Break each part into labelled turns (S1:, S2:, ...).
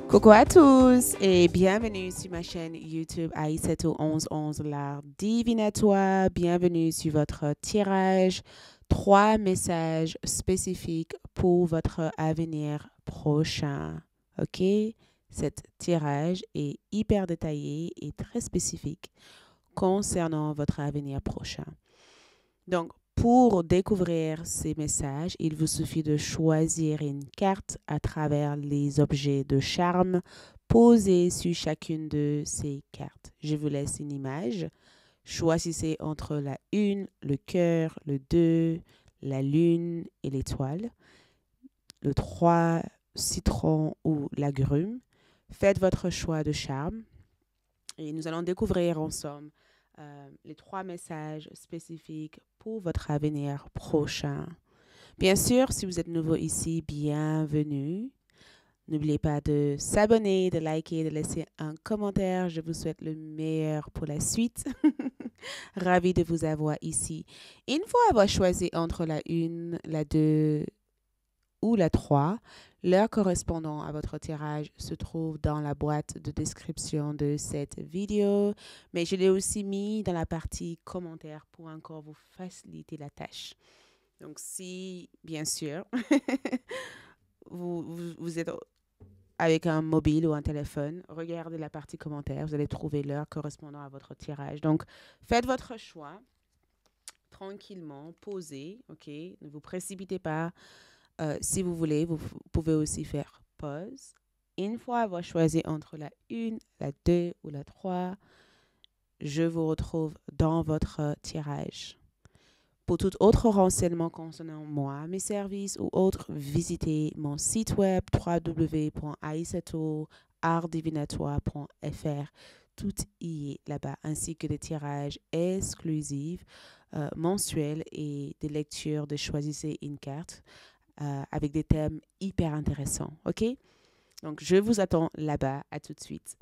S1: Coucou à tous et bienvenue sur ma chaîne YouTube Aïssatou 1111 l'art divinatoire. Bienvenue sur votre tirage. 3 messages spécifiques pour votre avenir prochain. OK? Cet tirage est hyper détaillé et très spécifique concernant votre avenir prochain. Donc, pour découvrir ces messages, il vous suffit de choisir une carte à travers les objets de charme posés sur chacune de ces cartes. Je vous laisse une image. Choisissez entre la 1, le cœur, le 2, la lune et l'étoile, le 3, citron ou l'agrume. Faites votre choix de charme et nous allons découvrir ensemble les 3 messages spécifiques pour votre avenir prochain. Bien sûr, si vous êtes nouveau ici, bienvenue. N'oubliez pas de s'abonner, de liker, de laisser un commentaire. Je vous souhaite le meilleur pour la suite. Ravi de vous avoir ici. Une fois avoir choisi entre la 1, la 2 ou la 3, l'heure correspondant à votre tirage se trouve dans la boîte de description de cette vidéo, mais je l'ai aussi mis dans la partie commentaires pour encore vous faciliter la tâche. Donc si, bien sûr, vous êtes avec un mobile ou un téléphone, regardez la partie commentaires, vous allez trouver l'heure correspondant à votre tirage. Donc faites votre choix tranquillement, posez, ok? Ne vous précipitez pas. Si vous voulez, vous pouvez aussi faire pause. Une fois avoir choisi entre la 1, la 2 ou la 3, je vous retrouve dans votre tirage. Pour tout autre renseignement concernant moi, mes services ou autres, visitez mon site web www.aissatou-artdivinatoire.fr. Tout y est là-bas, ainsi que des tirages exclusifs, mensuels et des lectures de choisissez une carte avec des thèmes hyper intéressants. OK? Donc, je vous attends là-bas. À tout de suite.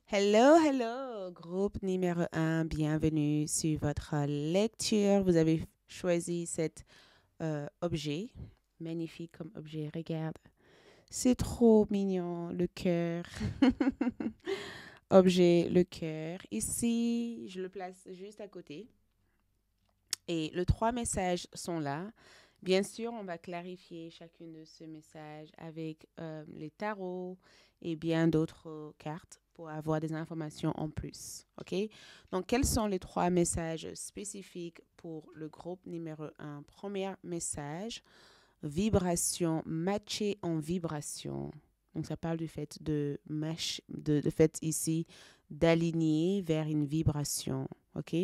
S1: Hello, hello, groupe numéro 1. Bienvenue sur votre lecture. Vous avez choisi cet objet. Magnifique comme objet. Regarde. C'est trop mignon. Le cœur. Objet, le cœur. Ici, je le place juste à côté. Et les 3 messages sont là. Bien sûr, on va clarifier chacune de ces messages avec les tarots et bien d'autres cartes pour avoir des informations en plus. OK? Donc, quels sont les 3 messages spécifiques pour le groupe numéro 1? Premier message, vibration, matcher en vibration. Donc, ça parle du fait de fait ici d'aligner vers une vibration. OK?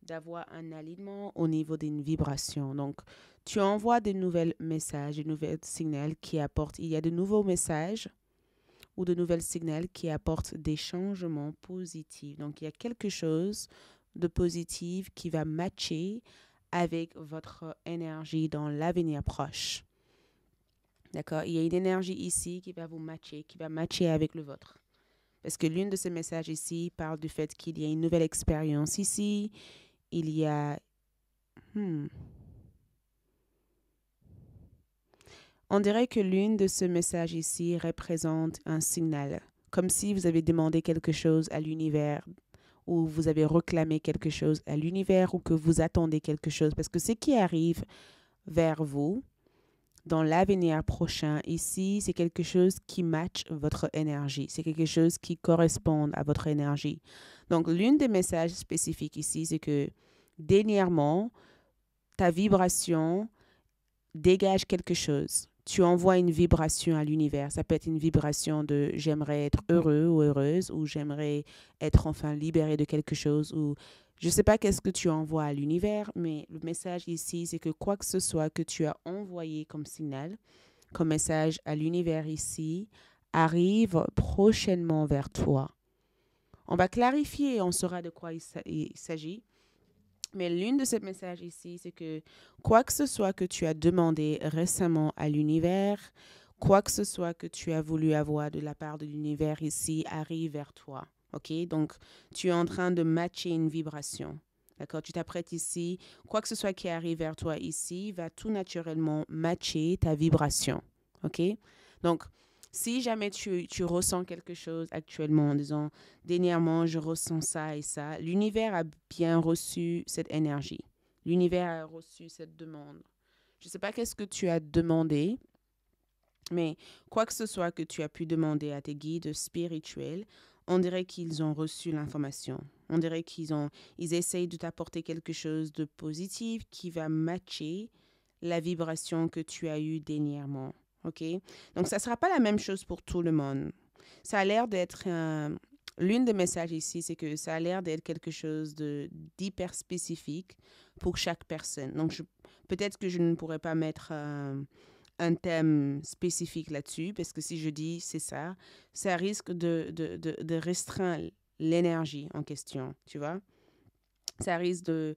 S1: D'avoir un alignement au niveau d'une vibration. Donc, tu envoies de nouveaux messages, de nouveaux signaux qui apportent, il y a de nouveaux messages ou de nouvelles signaux qui apportent des changements positifs. Donc, il y a quelque chose de positif qui va matcher avec votre énergie dans l'avenir proche. D'accord? Il y a une énergie ici qui va vous matcher, qui va matcher avec le vôtre. Parce que l'une de ces messages ici parle du fait qu'il y a une nouvelle expérience ici. Il y a... On dirait que l'une de ces messages ici représente un signal, comme si vous avez demandé quelque chose à l'univers ou vous avez réclamé quelque chose à l'univers ou que vous attendez quelque chose. Parce que ce qui arrive vers vous dans l'avenir prochain ici, c'est quelque chose qui matche votre énergie. C'est quelque chose qui correspond à votre énergie. Donc, l'une des messages spécifiques ici, c'est que dernièrement, ta vibration dégage quelque chose. Tu envoies une vibration à l'univers. Ça peut être une vibration de j'aimerais être heureux ou heureuse ou j'aimerais être enfin libéré de quelque chose ou je ne sais pas qu'est-ce que tu envoies à l'univers, mais le message ici, c'est que quoi que ce soit que tu as envoyé comme signal, comme message à l'univers ici, arrive prochainement vers toi. On va clarifier et on saura de quoi il s'agit. Mais l'une de ces messages ici, c'est que quoi que ce soit que tu as demandé récemment à l'univers, quoi que ce soit que tu as voulu avoir de la part de l'univers ici, arrive vers toi. OK? Donc, tu es en train de matcher une vibration. D'accord? Tu t'apprêtes ici. Quoi que ce soit qui arrive vers toi ici va tout naturellement matcher ta vibration. OK? Donc, Si jamais tu ressens quelque chose actuellement en disant, dernièrement, je ressens ça et ça, l'univers a bien reçu cette énergie. L'univers a reçu cette demande. Je ne sais pas qu'est-ce que tu as demandé, mais quoi que ce soit que tu as pu demander à tes guides spirituels, on dirait qu'ils ont reçu l'information. On dirait ils essayent de t'apporter quelque chose de positif qui va matcher la vibration que tu as eue dernièrement. OK? Donc, ça ne sera pas la même chose pour tout le monde. Ça a l'air d'être un... L'une des messages ici, c'est que ça a l'air d'être quelque chose d'hyper spécifique pour chaque personne. Donc, peut-être que je ne pourrais pas mettre un thème spécifique là-dessus, parce que si je dis c'est ça risque de restreindre l'énergie en question, tu vois. Ça risque de,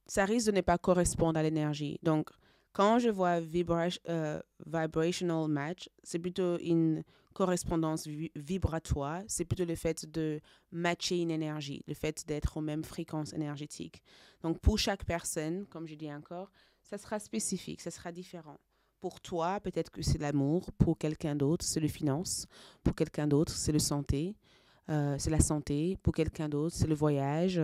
S1: ça risque de ne pas correspondre à l'énergie. Donc, quand je vois vibrational match, c'est plutôt une correspondance vibratoire, c'est plutôt le fait de matcher une énergie, le fait d'être aux mêmes fréquences énergétiques. Donc, pour chaque personne, comme je dis encore, ça sera spécifique, ça sera différent. Pour toi, peut-être que c'est l'amour. Pour quelqu'un d'autre, c'est le finance. Pour quelqu'un d'autre, c'est le santé. C'est la santé. Pour quelqu'un d'autre, c'est le voyage.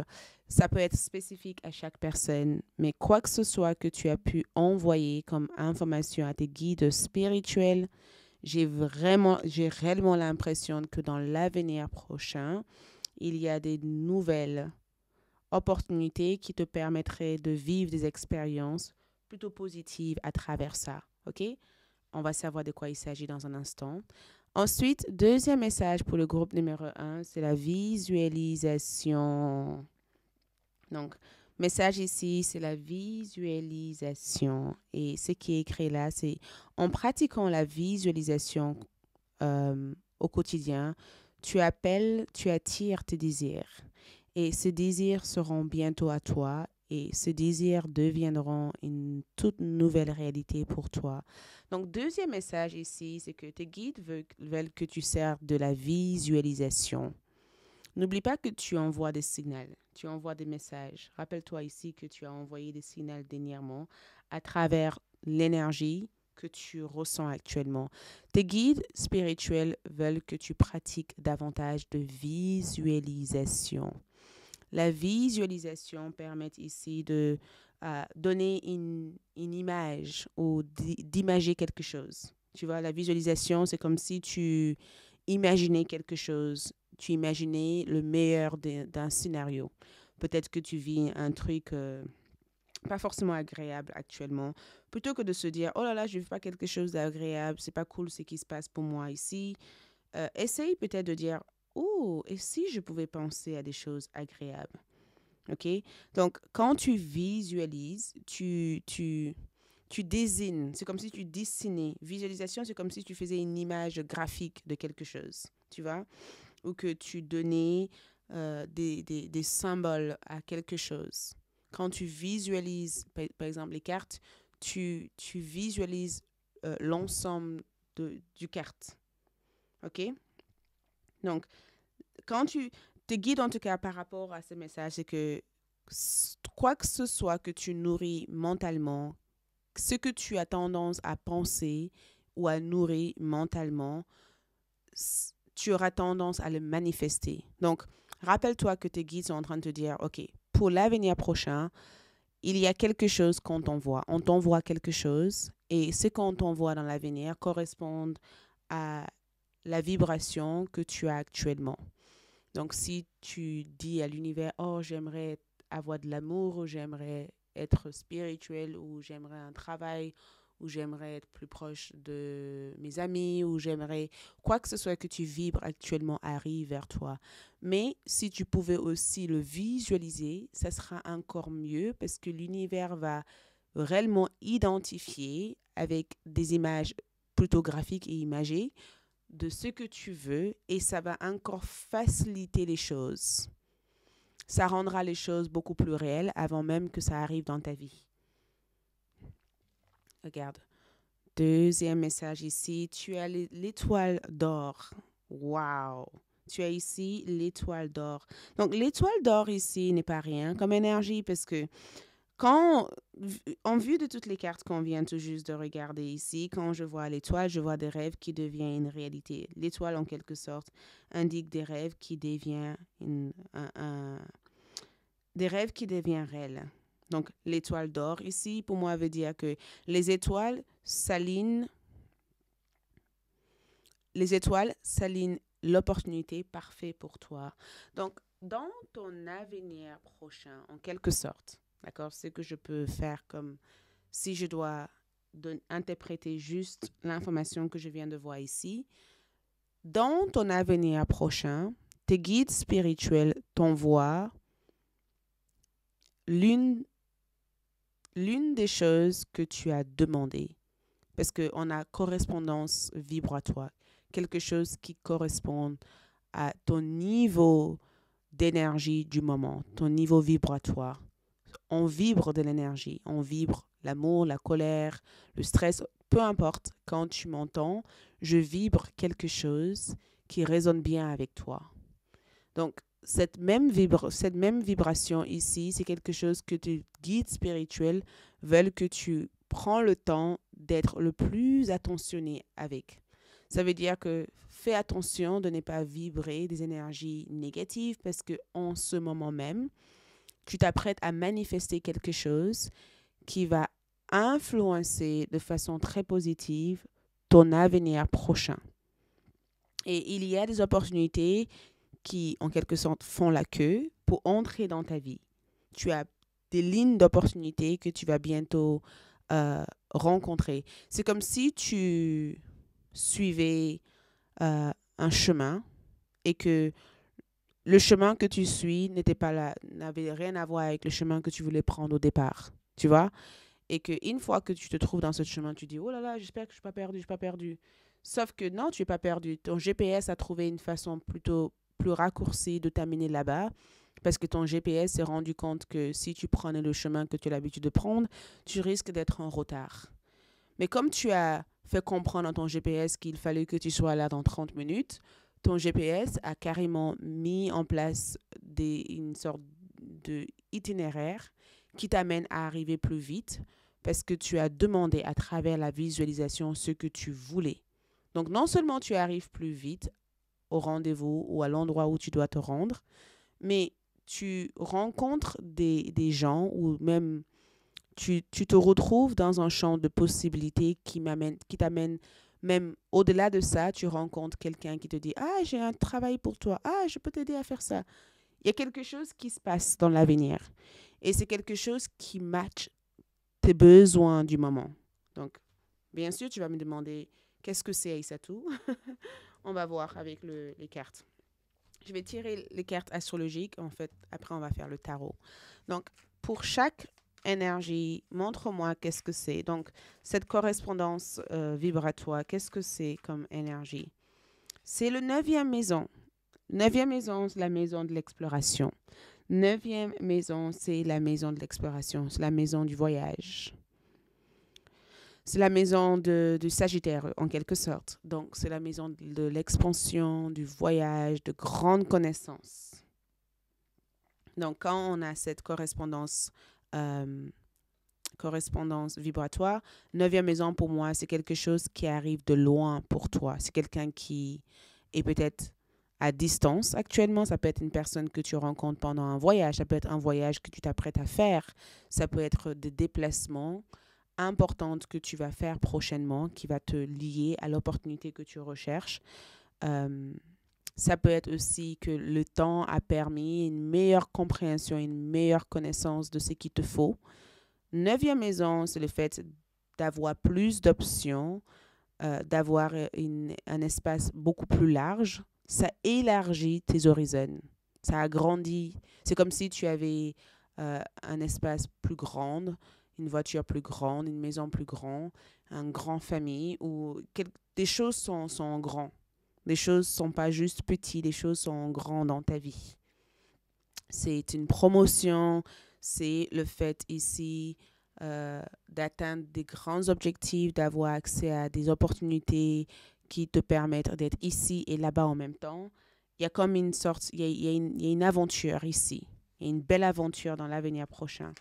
S1: Ça peut être spécifique à chaque personne. Mais quoi que ce soit que tu as pu envoyer comme information à tes guides spirituels, j'ai réellement l'impression que dans l'avenir prochain, il y a des nouvelles opportunités qui te permettraient de vivre des expériences plutôt positives à travers ça. OK? On va savoir de quoi il s'agit dans un instant. Ensuite, deuxième message pour le groupe numéro 1, c'est la visualisation. Donc, message ici, c'est la visualisation. Et ce qui est écrit là, c'est en pratiquant la visualisation au quotidien, tu attires tes désirs. Et ces désirs seront bientôt à toi et ces désirs deviendront une toute nouvelle réalité pour toi. Donc, deuxième message ici, c'est que tes guides veulent que tu sers de la visualisation. N'oublie pas que tu envoies des signaux, tu envoies des messages. Rappelle-toi ici que tu as envoyé des signaux dernièrement à travers l'énergie que tu ressens actuellement. Tes guides spirituels veulent que tu pratiques davantage de visualisation. La visualisation permet ici de donner une image ou d'imager quelque chose. Tu vois, la visualisation, c'est comme si tu imaginais quelque chose. Tu imaginais le meilleur d'un scénario. Peut-être que tu vis un truc pas forcément agréable actuellement. Plutôt que de se dire, oh là là, je ne vis pas quelque chose d'agréable, c'est pas cool ce qui se passe pour moi ici. Essaye peut-être de dire, oh, et si je pouvais penser à des choses agréables? OK? Donc, quand tu visualises, tu désignes. C'est comme si tu dessinais. Visualisation, c'est comme si tu faisais une image graphique de quelque chose, tu vois? Ou que tu donnais des symboles à quelque chose. Quand tu visualises, par exemple, les cartes, tu visualises l'ensemble du carte. OK? Donc, quand tu te guides en tout cas par rapport à ce message, c'est que quoi que ce soit que tu nourris mentalement, ce que tu as tendance à penser ou à nourrir mentalement, tu auras tendance à le manifester. Donc, rappelle-toi que tes guides sont en train de te dire, OK, pour l'avenir prochain, il y a quelque chose qu'on t'envoie. On t'envoie quelque chose et ce qu'on t'envoie dans l'avenir correspond à la vibration que tu as actuellement. Donc, si tu dis à l'univers, oh, j'aimerais avoir de l'amour, ou j'aimerais être spirituel, ou j'aimerais un travail, ou j'aimerais être plus proche de mes amis, ou j'aimerais quoi que ce soit que tu vibres actuellement arrive vers toi. Mais si tu pouvais aussi le visualiser, ça sera encore mieux parce que l'univers va réellement identifier avec des images plutôt graphiques et imagées de ce que tu veux et ça va encore faciliter les choses. Ça rendra les choses beaucoup plus réelles avant même que ça arrive dans ta vie. Regarde. Deuxième message ici, tu as l'étoile d'or. Wow! Tu as ici l'étoile d'or. Donc, l'étoile d'or ici n'est pas rien comme énergie parce que Quand, en vue de toutes les cartes qu'on vient tout juste de regarder ici, quand je vois l'étoile, je vois des rêves qui deviennent une réalité. L'étoile, en quelque sorte, indique des rêves qui deviennent des rêves qui deviennent réels. Donc, l'étoile d'or ici, pour moi, veut dire que les étoiles s'alignent, les étoiles s'alignent l'opportunité parfaite pour toi. Donc, dans ton avenir prochain, en quelque sorte, d'accord, c'est que je peux faire comme si je dois interpréter juste l'information que je viens de voir ici. Dans ton avenir prochain, tes guides spirituels t'envoient l'une l'une des choses que tu as demandé, parce qu'on a correspondance vibratoire, quelque chose qui correspond à ton niveau d'énergie du moment, ton niveau vibratoire. On vibre de l'énergie, on vibre l'amour, la colère, le stress, peu importe, quand tu m'entends, je vibre quelque chose qui résonne bien avec toi. Donc, cette même vibration ici, c'est quelque chose que tes guides spirituels veulent que tu prends le temps d'être le plus attentionné avec. Ça veut dire que fais attention de ne pas vibrer des énergies négatives parce que en ce moment même, tu t'apprêtes à manifester quelque chose qui va influencer de façon très positive ton avenir prochain. Et il y a des opportunités qui, en quelque sorte, font la queue pour entrer dans ta vie. Tu as des lignes d'opportunités que tu vas bientôt rencontrer. C'est comme si tu suivais un chemin et que le chemin que tu suis n'avait rien à voir avec le chemin que tu voulais prendre au départ. Tu vois? Et qu'une fois que tu te trouves dans ce chemin, tu dis, oh là là, j'espère que je ne suis pas perdu, je ne suis pas perdu. Sauf que non, tu n'es pas perdu. Ton GPS a trouvé une façon plutôt plus raccourcie de t'amener là-bas parce que ton GPS s'est rendu compte que si tu prenais le chemin que tu as l'habitude de prendre, tu risques d'être en retard. Mais comme tu as fait comprendre à ton GPS qu'il fallait que tu sois là dans 30 minutes, ton GPS a carrément mis en place une sorte d'itinéraire qui t'amène à arriver plus vite parce que tu as demandé à travers la visualisation ce que tu voulais. Donc non seulement tu arrives plus vite au rendez-vous ou à l'endroit où tu dois te rendre, mais tu rencontres des gens ou même tu te retrouves dans un champ de possibilités qui t'amène même au-delà de ça, tu rencontres quelqu'un qui te dit « Ah, j'ai un travail pour toi. Ah, je peux t'aider à faire ça. » Il y a quelque chose qui se passe dans l'avenir. Et c'est quelque chose qui matche tes besoins du moment. Donc, bien sûr, tu vas me demander qu'est-ce que c'est Aïssatou. On va voir avec les cartes. Je vais tirer les cartes astrologiques. En fait, après, on va faire le tarot. Donc, pour chaque énergie, montre-moi qu'est-ce que c'est. Donc, cette correspondance vibratoire, qu'est-ce que c'est comme énergie? C'est le 9e maison. 9e maison, c'est la maison de l'exploration. 9e maison, c'est la maison de l'exploration. C'est la maison du voyage. C'est la maison du Sagittaire, en quelque sorte. Donc, c'est la maison de l'expansion, du voyage, de grandes connaissances. Donc, quand on a cette correspondance vibratoire, 9e maison, pour moi, c'est quelque chose qui arrive de loin pour toi. C'est quelqu'un qui est peut-être à distance actuellement. Ça peut être une personne que tu rencontres pendant un voyage. Ça peut être un voyage que tu t'apprêtes à faire. Ça peut être des déplacements importante que tu vas faire prochainement qui va te lier à l'opportunité que tu recherches. Ça peut être aussi que le temps a permis une meilleure compréhension, une meilleure connaissance de ce qu'il te faut. 9e maison, c'est le fait d'avoir plus d'options, d'avoir un espace beaucoup plus large. Ça élargit tes horizons. Ça agrandit. C'est comme si tu avais un espace plus grand, une voiture plus grande, une maison plus grande, une grande famille où des choses sont grandes. Les choses ne sont pas juste petites, les choses sont grandes dans ta vie. C'est une promotion, c'est le fait ici d'atteindre des grands objectifs, d'avoir accès à des opportunités qui te permettent d'être ici et là-bas en même temps. Il y a comme une sorte, il y a une aventure ici. Il y a une belle aventure dans l'avenir prochain.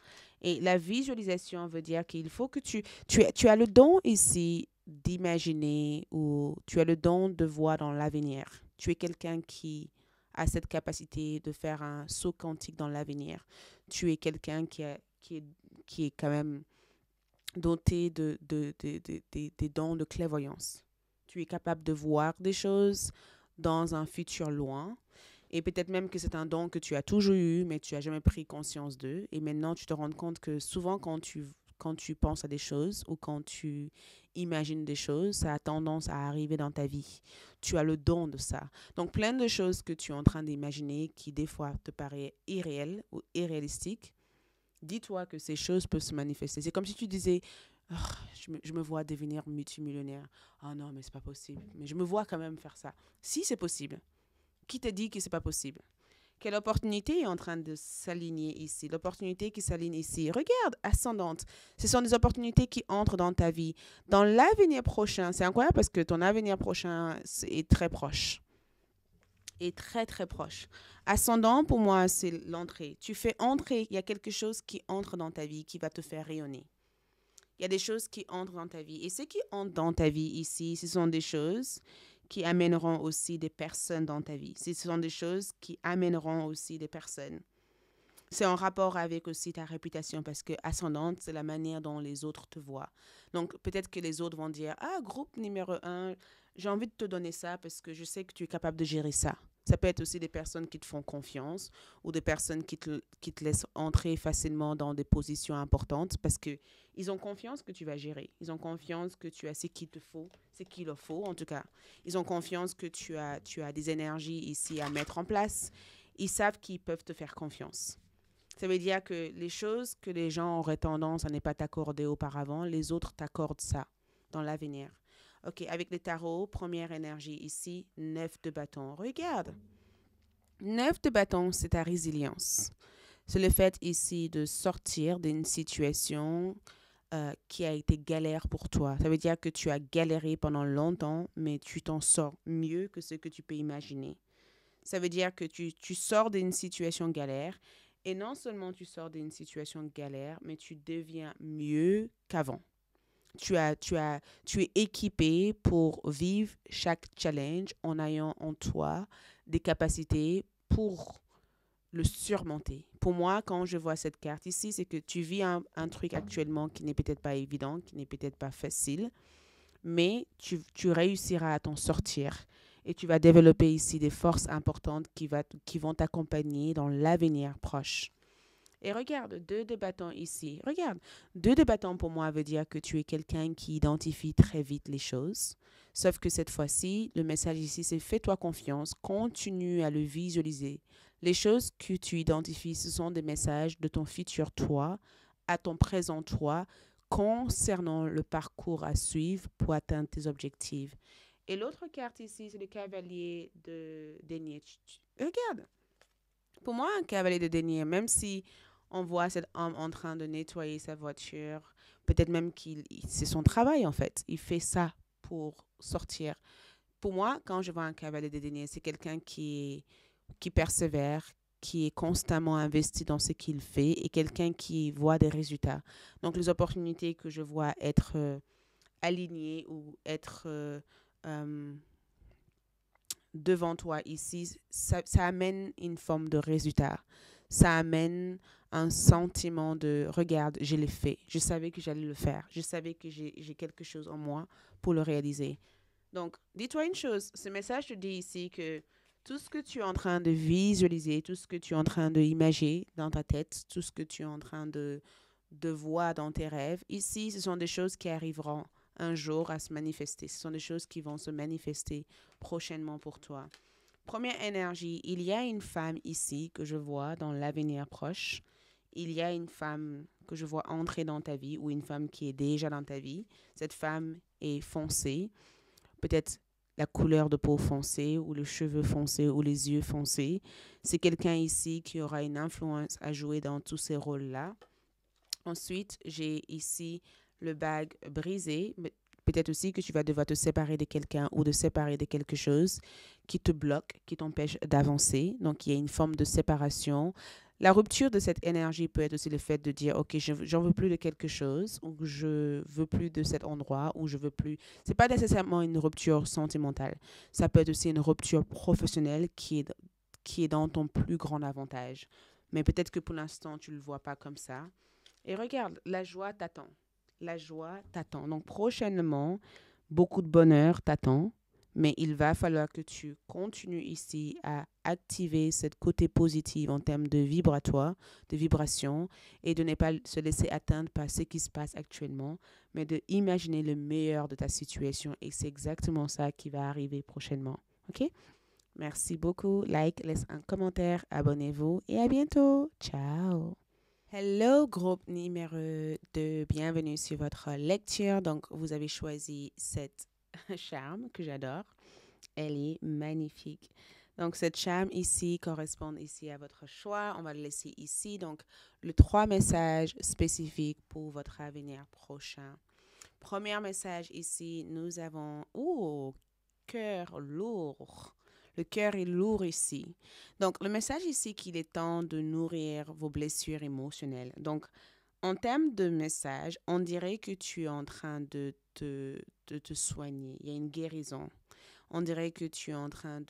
S1: Et la visualisation veut dire qu'il faut que tu as le don ici d'imaginer ou tu as le don de voir dans l'avenir. Tu es quelqu'un qui a cette capacité de faire un saut quantique dans l'avenir. Tu es quelqu'un qui est quand même doté des dons de clairvoyance. Tu es capable de voir des choses dans un futur loin. Et peut-être même que c'est un don que tu as toujours eu, mais tu n'as jamais pris conscience d'eux. Et maintenant, tu te rends compte que souvent, quand tu penses à des choses ou quand tu imagines des choses, ça a tendance à arriver dans ta vie. Tu as le don de ça. Donc, plein de choses que tu es en train d'imaginer qui, des fois, te paraissent irréelles ou irréalistiques, dis-toi que ces choses peuvent se manifester. C'est comme si tu disais, oh, je me vois devenir multimillionnaire. Oh non, mais c'est pas possible. Mais je me vois quand même faire ça. Si c'est possible. Qui te dit que c'est pas possible? Quelle opportunité est en train de s'aligner ici? L'opportunité qui s'aligne ici. Regarde, ascendante. Ce sont des opportunités qui entrent dans ta vie. Dans l'avenir prochain, c'est incroyable parce que ton avenir prochain est très proche. Est très, très proche. Ascendant, pour moi, c'est l'entrée. Tu fais entrer, il y a quelque chose qui entre dans ta vie qui va te faire rayonner. Il y a des choses qui entrent dans ta vie. Et ce qui entre dans ta vie ici, ce sont des choses qui amèneront aussi des personnes dans ta vie. Ce sont des choses qui amèneront aussi des personnes. C'est en rapport avec aussi ta réputation parce que ascendante, c'est la manière dont les autres te voient. Donc, peut-être que les autres vont dire, ah, groupe numéro 1, j'ai envie de te donner ça parce que je sais que tu es capable de gérer ça. Ça peut être aussi des personnes qui te font confiance ou des personnes qui te laissent entrer facilement dans des positions importantes parce qu'ils ont confiance que tu vas gérer. Ils ont confiance que tu as ce qu'il te faut, ce qu'il leur faut en tout cas. Ils ont confiance que tu as des énergies ici à mettre en place. Ils savent qu'ils peuvent te faire confiance. Ça veut dire que les choses que les gens auraient tendance à ne pas t'accorder auparavant, les autres t'accordent ça dans l'avenir. OK, avec les tarots, première énergie ici, 9 de bâton. Regarde, 9 de bâton, c'est ta résilience. C'est le fait ici de sortir d'une situation qui a été galère pour toi. Ça veut dire que tu as galéré pendant longtemps, mais tu t'en sors mieux que ce que tu peux imaginer. Ça veut dire que tu sors d'une situation galère et non seulement tu sors d'une situation galère, mais tu deviens mieux qu'avant. Tu es équipé pour vivre chaque challenge en ayant en toi des capacités pour le surmonter. Pour moi, quand je vois cette carte ici, c'est que tu vis un truc actuellement qui n'est peut-être pas évident, qui n'est peut-être pas facile, mais tu réussiras à t'en sortir. Et tu vas développer ici des forces importantes qui vont t'accompagner dans l'avenir proche. Et regarde, 2 de bâton ici. Regarde, 2 de bâton pour moi veut dire que tu es quelqu'un qui identifie très vite les choses. Sauf que cette fois-ci, le message ici, c'est fais-toi confiance, continue à le visualiser. Les choses que tu identifies, ce sont des messages de ton futur toi, à ton présent toi, concernant le parcours à suivre pour atteindre tes objectifs. Et l'autre carte ici, c'est le cavalier de denier. Regarde, pour moi, un cavalier de denier, même si on voit cet homme en train de nettoyer sa voiture, peut-être même c'est son travail en fait. Il fait ça pour sortir. Pour moi, quand je vois un cavalier de denier, c'est quelqu'un qui persévère, qui est constamment investi dans ce qu'il fait et quelqu'un qui voit des résultats. Donc, les opportunités que je vois être alignées ou être devant toi ici, ça amène une forme de résultat. Ça amène un sentiment de regarde, je l'ai fait. Je savais que j'allais le faire. Je savais que j'ai quelque chose en moi pour le réaliser. Donc, dis-toi une chose. Ce message te dit ici que tout ce que tu es en train de visualiser, tout ce que tu es en train d'imaginer dans ta tête, tout ce que tu es en train de voir dans tes rêves, ici, ce sont des choses qui arriveront un jour à se manifester. Ce sont des choses qui vont se manifester prochainement pour toi. Première énergie, il y a une femme ici que je vois dans l'avenir proche. Il y a une femme que je vois entrer dans ta vie ou une femme qui est déjà dans ta vie. Cette femme est foncée, peut-être la couleur de peau foncée ou les cheveux foncés ou les yeux foncés. C'est quelqu'un ici qui aura une influence à jouer dans tous ces rôles-là. Ensuite, j'ai ici le bague brisé. peut-être aussi que tu vas devoir te séparer de quelqu'un ou de séparer de quelque chose qui te bloque, qui t'empêche d'avancer. Donc, il y a une forme de séparation. La rupture de cette énergie peut être aussi le fait de dire, OK, j'en veux plus de quelque chose, ou je veux plus de cet endroit, ou je veux plus. C'est pas nécessairement une rupture sentimentale. Ça peut être aussi une rupture professionnelle qui est dans ton plus grand avantage. Mais peut-être que pour l'instant, tu ne le vois pas comme ça. Et regarde, la joie t'attend. La joie t'attend. Donc prochainement, beaucoup de bonheur t'attend, mais il va falloir que tu continues ici à activer ce côté positif en termes de vibratoire, de vibration, et de ne pas se laisser atteindre par ce qui se passe actuellement, mais de imaginer le meilleur de ta situation. Et c'est exactement ça qui va arriver prochainement. OK? Merci beaucoup. Like, laisse un commentaire, abonnez-vous et à bientôt. Ciao. Hello, groupe numéro 2. Bienvenue sur votre lecture. Donc, vous avez choisi cette charme que j'adore. Elle est magnifique. Donc, cette charme ici correspond ici à votre choix. On va le laisser ici. Donc, les 3 messages spécifiques pour votre avenir prochain. Premier message ici, nous avons... Oh, cœur lourd. Le cœur est lourd ici. Donc, le message ici qu'il est temps de nourrir vos blessures émotionnelles. Donc, en termes de message, on dirait que tu es en train de te soigner. Il y a une guérison. On dirait que tu es en train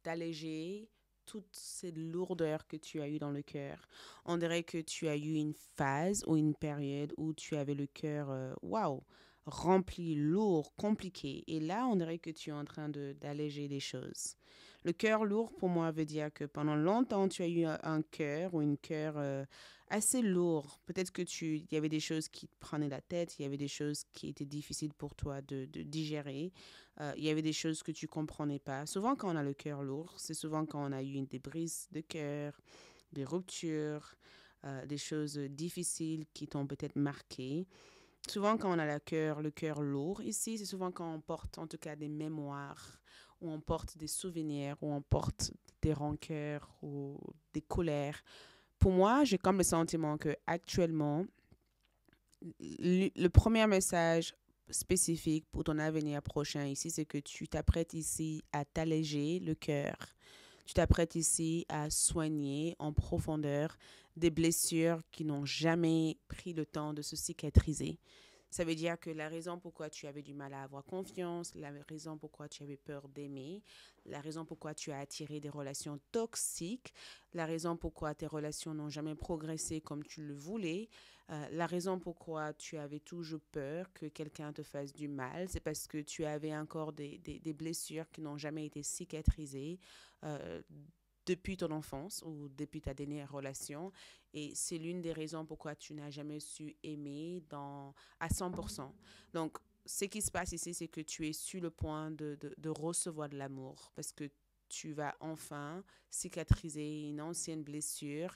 S1: d'alléger toute cette lourdeur que tu as eue dans le cœur. On dirait que tu as eu une phase ou une période où tu avais le cœur, waouh, rempli, lourd, compliqué. Et là, on dirait que tu es en train d'alléger les choses. Le cœur lourd, pour moi, veut dire que pendant longtemps, tu as eu un cœur ou une cœur assez lourd. Peut-être que il y avait des choses qui te prenaient la tête, il y avait des choses qui étaient difficiles pour toi de digérer. Il y avait des choses que tu ne comprenais pas. Souvent, quand on a le cœur lourd, c'est souvent quand on a eu des brises de cœur, des ruptures, des choses difficiles qui t'ont peut-être marqué. Souvent, quand on a le cœur lourd ici, c'est souvent quand on porte en tout cas des mémoires, ou on porte des souvenirs, ou on porte des rancœurs ou des colères. Pour moi, j'ai comme le sentiment que actuellement, le premier message spécifique pour ton avenir prochain ici, c'est que tu t'apprêtes ici à t'alléger le cœur. Tu t'apprêtes ici à soigner en profondeur des blessures qui n'ont jamais pris le temps de se cicatriser. Ça veut dire que la raison pourquoi tu avais du mal à avoir confiance, la raison pourquoi tu avais peur d'aimer, la raison pourquoi tu as attiré des relations toxiques, la raison pourquoi tes relations n'ont jamais progressé comme tu le voulais, la raison pourquoi tu avais toujours peur que quelqu'un te fasse du mal, c'est parce que tu avais encore des blessures qui n'ont jamais été cicatrisées depuis ton enfance ou depuis ta dernière relation. Et c'est l'une des raisons pourquoi tu n'as jamais su aimer à 100%. Donc, ce qui se passe ici, c'est que tu es sur le point de recevoir de l'amour parce que tu vas enfin cicatriser une ancienne blessure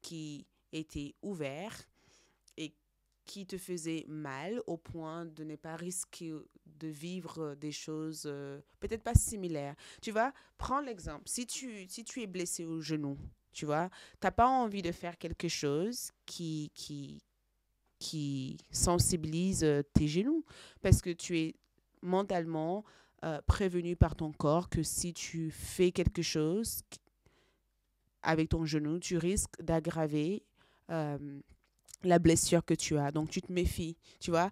S1: qui était ouverte et qui te faisait mal au point de ne pas risquer de vivre des choses peut-être pas similaires. Tu vois, prends l'exemple. Si tu es blessé au genou, tu vois, tu n'as pas envie de faire quelque chose qui sensibilise tes genoux parce que tu es mentalement prévenu par ton corps que si tu fais quelque chose avec ton genou, tu risques d'aggraver la blessure que tu as. Donc, tu te méfies, tu vois.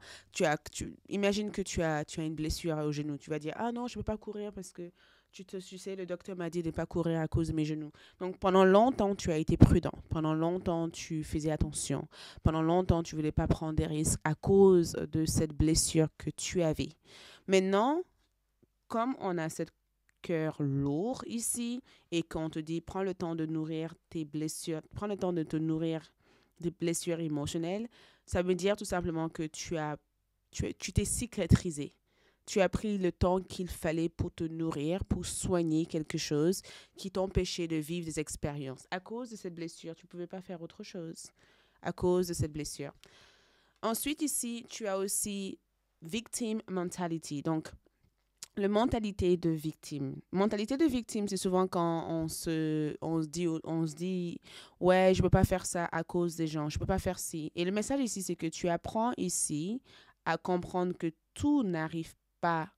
S1: Imagine que tu as une blessure au genou. Tu vas dire, ah non, je ne peux pas courir parce que tu sais, le docteur m'a dit de ne pas courir à cause de mes genoux. Donc, pendant longtemps, tu as été prudent. Pendant longtemps, tu faisais attention. Pendant longtemps, tu ne voulais pas prendre des risques à cause de cette blessure que tu avais. Maintenant, comme on a cette cœur lourd ici et qu'on te dit, prends le temps de nourrir tes blessures, prends le temps de te nourrir des blessures émotionnelles, ça veut dire tout simplement que tu t'es cicatrisé. Tu as pris le temps qu'il fallait pour te nourrir, pour soigner quelque chose qui t'empêchait de vivre des expériences. À cause de cette blessure, tu ne pouvais pas faire autre chose. À cause de cette blessure. Ensuite, ici, tu as aussi victim mentality. Donc, la mentalité de victime. Mentalité de victime, c'est souvent quand on se dit, ouais, je peux pas faire ça à cause des gens, je peux pas faire ci. Et le message ici, c'est que tu apprends ici à comprendre que tout n'arrive pas,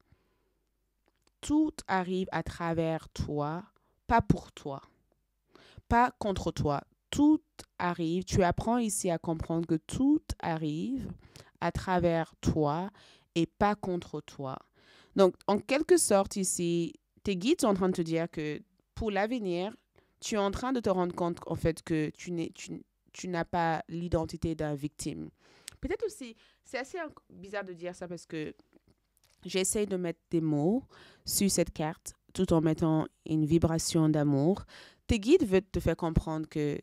S1: tout arrive à travers toi, pas pour toi, pas contre toi. Tout arrive, tu apprends ici à comprendre que tout arrive à travers toi et pas contre toi. Donc, en quelque sorte ici, tes guides sont en train de te dire que pour l'avenir, tu es en train de te rendre compte en fait que tu n'as pas l'identité d'un victime. Peut-être aussi, c'est assez bizarre de dire ça parce que j'essaie de mettre des mots sur cette carte tout en mettant une vibration d'amour. Tes guides veulent te faire comprendre que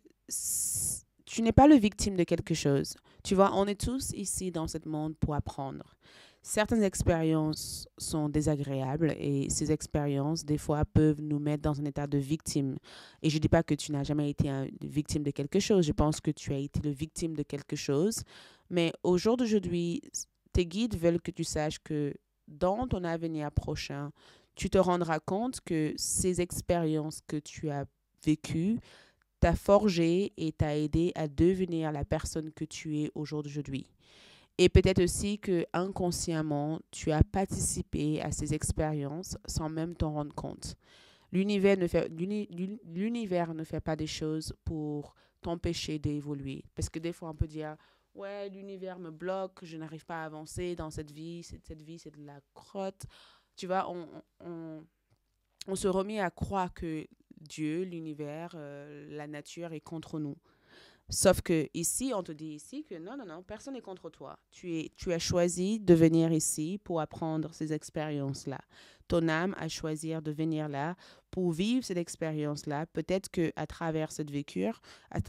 S1: tu n'es pas le victime de quelque chose. Tu vois, on est tous ici dans ce monde pour apprendre. Certaines expériences sont désagréables et ces expériences, des fois, peuvent nous mettre dans un état de victime. Et je ne dis pas que tu n'as jamais été une victime de quelque chose. Je pense que tu as été le victime de quelque chose. Mais au jour d'aujourd'hui, tes guides veulent que tu saches que dans ton avenir prochain, tu te rendras compte que ces expériences que tu as vécues t'a forgé et t'a aidé à devenir la personne que tu es aujourd'hui. Et peut-être aussi que inconsciemment, tu as participé à ces expériences sans même t'en rendre compte. L'univers ne fait pas des choses pour t'empêcher d'évoluer. Parce que des fois, on peut dire, ouais, l'univers me bloque, je n'arrive pas à avancer dans cette vie, c'est de la crotte. Tu vois, on se remet à croire que Dieu, l'univers, la nature est contre nous. Sauf que ici, on te dit ici que non, non, non, personne n'est contre toi. Tu as choisi de venir ici pour apprendre ces expériences-là. Ton âme a choisi de venir là pour vivre cette expérience-là. Peut-être qu'à travers cette vécu,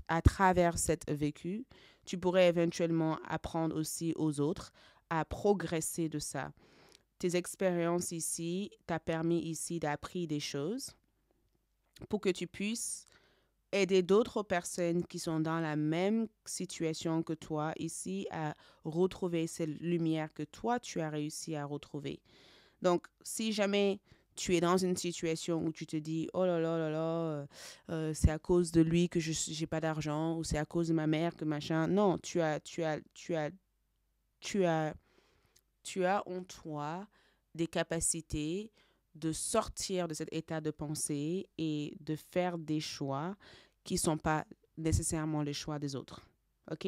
S1: à travers cette vécu, tu pourrais éventuellement apprendre aussi aux autres à progresser de ça. Tes expériences ici t'ont permis ici d'apprendre des choses pour que tu puisses aider d'autres personnes qui sont dans la même situation que toi ici à retrouver cette lumière que toi, tu as réussi à retrouver. Donc, si jamais tu es dans une situation où tu te dis, oh là là là là, c'est à cause de lui que je n'ai pas d'argent ou c'est à cause de ma mère que machin. Non, tu as, tu as en toi des capacités de sortir de cet état de pensée et de faire des choix qui ne sont pas nécessairement les choix des autres. OK?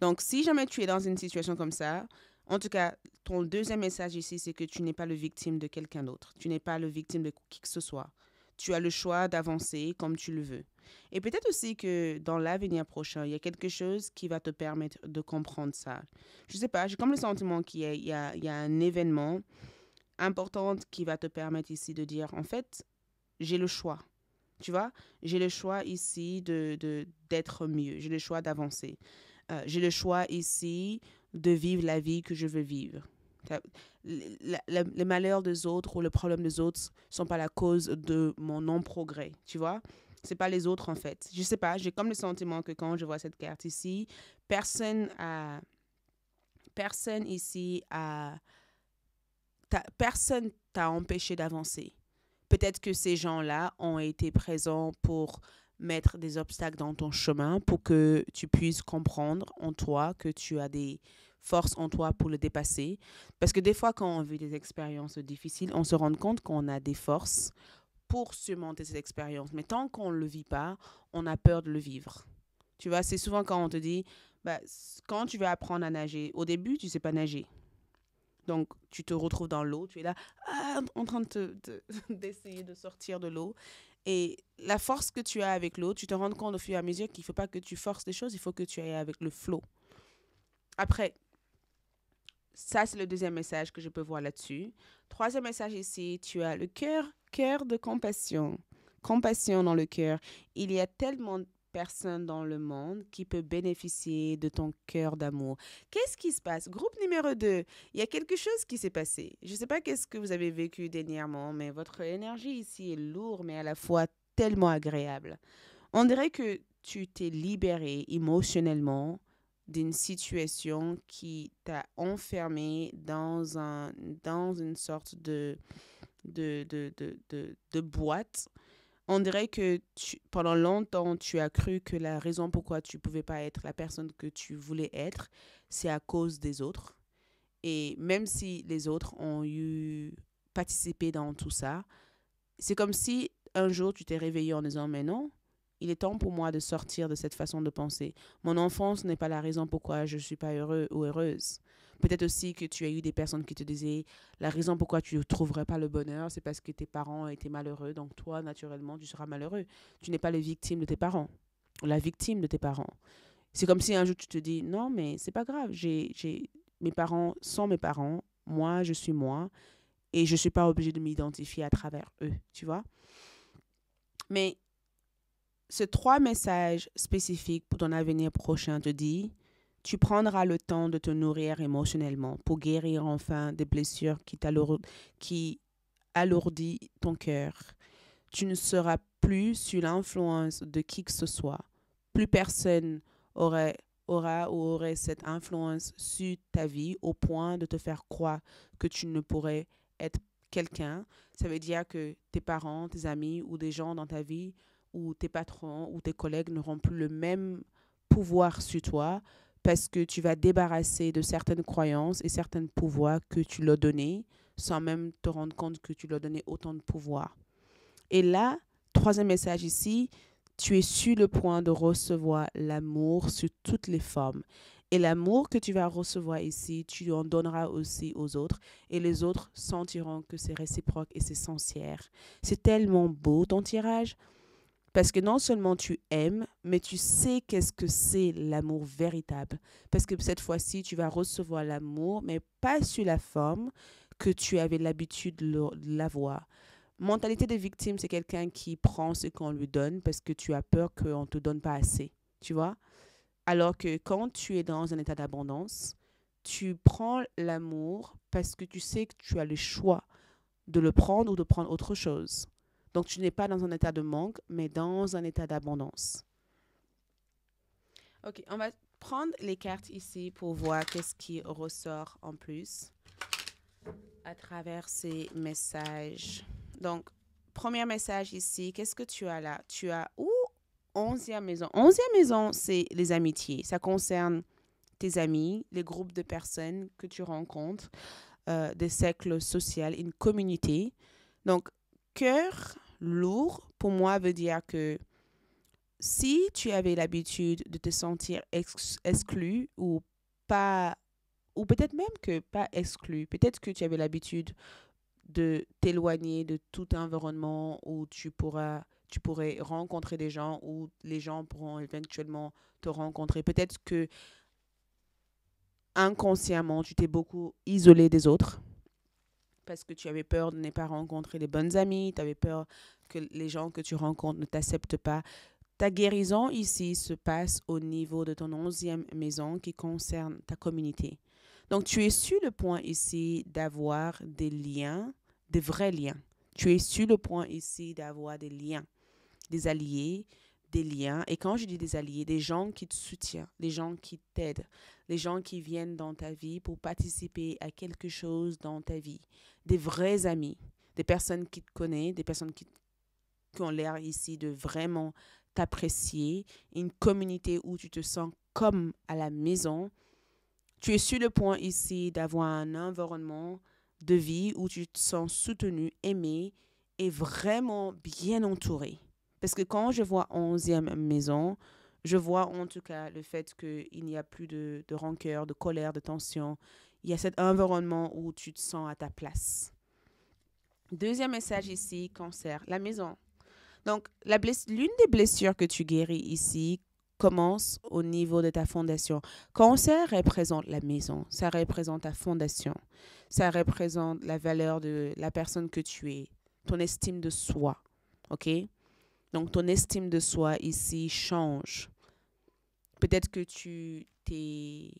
S1: Donc, si jamais tu es dans une situation comme ça, en tout cas, ton deuxième message ici, c'est que tu n'es pas le victime de quelqu'un d'autre. Tu n'es pas le victime de qui que ce soit. Tu as le choix d'avancer comme tu le veux. Et peut-être aussi que dans l'avenir prochain, il y a quelque chose qui va te permettre de comprendre ça. Je ne sais pas, j'ai comme le sentiment qu'il y a un événement important qui va te permettre ici de dire, en fait, j'ai le choix. Tu vois, j'ai le choix ici d'être mieux. J'ai le choix d'avancer. J'ai le choix ici de vivre la vie que je veux vivre. Les malheurs des autres ou le problème des autres ne sont pas la cause de mon non-progrès, tu vois. C'est pas les autres, en fait. Je sais pas, j'ai comme le sentiment que quand je vois cette carte ici, personne ici personne t'a empêché d'avancer. Peut-être que ces gens-là ont été présents pour mettre des obstacles dans ton chemin pour que tu puisses comprendre en toi que tu as des forces en toi pour le dépasser. Parce que des fois, quand on vit des expériences difficiles, on se rend compte qu'on a des forces pour surmonter ces expériences. Mais tant qu'on ne le vit pas, on a peur de le vivre. Tu vois, c'est souvent quand on te dit, bah, quand tu veux apprendre à nager, au début, tu ne sais pas nager. Donc, tu te retrouves dans l'eau, tu es là, en train d'essayer de sortir de l'eau. Et la force que tu as avec l'eau, tu te rends compte au fur et à mesure qu'il ne faut pas que tu forces les choses, il faut que tu ailles avec le flow. Après, ça, c'est le deuxième message que je peux voir là-dessus. Troisième message ici, tu as le cœur de compassion. Compassion dans le cœur. Il y a tellement de personnes dans le monde qui peuvent bénéficier de ton cœur d'amour. Qu'est-ce qui se passe? Groupe numéro 2, il y a quelque chose qui s'est passé. Je ne sais pas qu'est-ce que vous avez vécu dernièrement, mais votre énergie ici est lourde, mais à la fois tellement agréable. On dirait que tu t'es libéré émotionnellement d'une situation qui t'a enfermé dans une sorte de boîte On dirait que pendant longtemps, tu as cru que la raison pourquoi tu ne pouvais pas être la personne que tu voulais être, c'est à cause des autres. Et même si les autres ont eu participé dans tout ça, c'est comme si un jour tu t'es réveillé en disant, mais non, il est temps pour moi de sortir de cette façon de penser. Mon enfance n'est pas la raison pourquoi je ne suis pas heureux ou heureuse. Peut-être aussi que tu as eu des personnes qui te disaient la raison pourquoi tu ne trouverais pas le bonheur, c'est parce que tes parents étaient malheureux, donc toi, naturellement, tu seras malheureux. Tu n'es pas la victime de tes parents, la victime de tes parents. C'est comme si un jour tu te dis non, mais c'est pas grave, mes parents sont mes parents, moi, je suis moi, et je ne suis pas obligée de m'identifier à travers eux, tu vois. Mais ces 3 messages spécifiques pour ton avenir prochain te dit, tu prendras le temps de te nourrir émotionnellement pour guérir enfin des blessures qui alourdissent ton cœur. Tu ne seras plus sous l'influence de qui que ce soit. Plus personne aura ou aurait cette influence sur ta vie au point de te faire croire que tu ne pourrais être quelqu'un. Ça veut dire que tes parents, tes amis ou des gens dans ta vie ou tes patrons ou tes collègues n'auront plus le même pouvoir sur toi parce que tu vas débarrasser de certaines croyances et certains pouvoirs que tu leur donnais sans même te rendre compte que tu leur donnais autant de pouvoir. Et là, troisième message ici, tu es sur le point de recevoir l'amour sous toutes les formes. Et l'amour que tu vas recevoir ici, tu en donneras aussi aux autres. Et les autres sentiront que c'est réciproque et c'est sincère. C'est tellement beau ton tirage. Parce que non seulement tu aimes, mais tu sais qu'est-ce que c'est l'amour véritable. Parce que cette fois-ci, tu vas recevoir l'amour, mais pas sous la forme que tu avais l'habitude de l'avoir. Mentalité de victime, c'est quelqu'un qui prend ce qu'on lui donne parce que tu as peur qu'on ne te donne pas assez, tu vois? Alors que quand tu es dans un état d'abondance, tu prends l'amour parce que tu sais que tu as le choix de le prendre ou de prendre autre chose. Donc tu n'es pas dans un état de manque, mais dans un état d'abondance. Ok, on va prendre les cartes ici pour voir qu'est-ce qui ressort en plus à travers ces messages. Donc, premier message ici, qu'est-ce que tu as là? Tu as, 11e maison. 11e maison, c'est les amitiés. Ça concerne tes amis, les groupes de personnes que tu rencontres, des cercles sociaux, une communauté. Donc, cœur lourd, pour moi, veut dire que si tu avais l'habitude de te sentir exclu ou pas, ou peut-être même que pas exclu, peut-être que tu avais l'habitude de t'éloigner de tout environnement où tu pourrais rencontrer des gens où les gens pourront éventuellement te rencontrer. Peut-être que inconsciemment, tu t'es beaucoup isolé des autres parce que tu avais peur de ne pas rencontrer les bonnes amies, tu avais peur que les gens que tu rencontres ne t'acceptent pas. Ta guérison ici se passe au niveau de ton 11e maison qui concerne ta communauté. Donc, tu es sur le point ici d'avoir des liens, des vrais liens. Tu es sur le point ici d'avoir des liens, des alliés, des liens. Et quand je dis des alliés, des gens qui te soutiennent, des gens qui t'aident, les gens qui viennent dans ta vie pour participer à quelque chose dans ta vie. Des vrais amis, des personnes qui te connaissent, des personnes qui ont l'air ici de vraiment t'apprécier, une communauté où tu te sens comme à la maison. Tu es sur le point ici d'avoir un environnement de vie où tu te sens soutenu, aimé et vraiment bien entouré. Parce que quand je vois 11e maison, je vois en tout cas le fait qu'il n'y a plus de rancœur, de colère, de tension. Il y a cet environnement où tu te sens à ta place. Deuxième message ici, cancer, la maison. Donc, l'une des blessures que tu guéris ici commence au niveau de ta fondation. Cancer représente la maison, ça représente ta fondation, ça représente la valeur de la personne que tu es, ton estime de soi. OK? Donc, ton estime de soi ici change. Peut-être que tu t'es,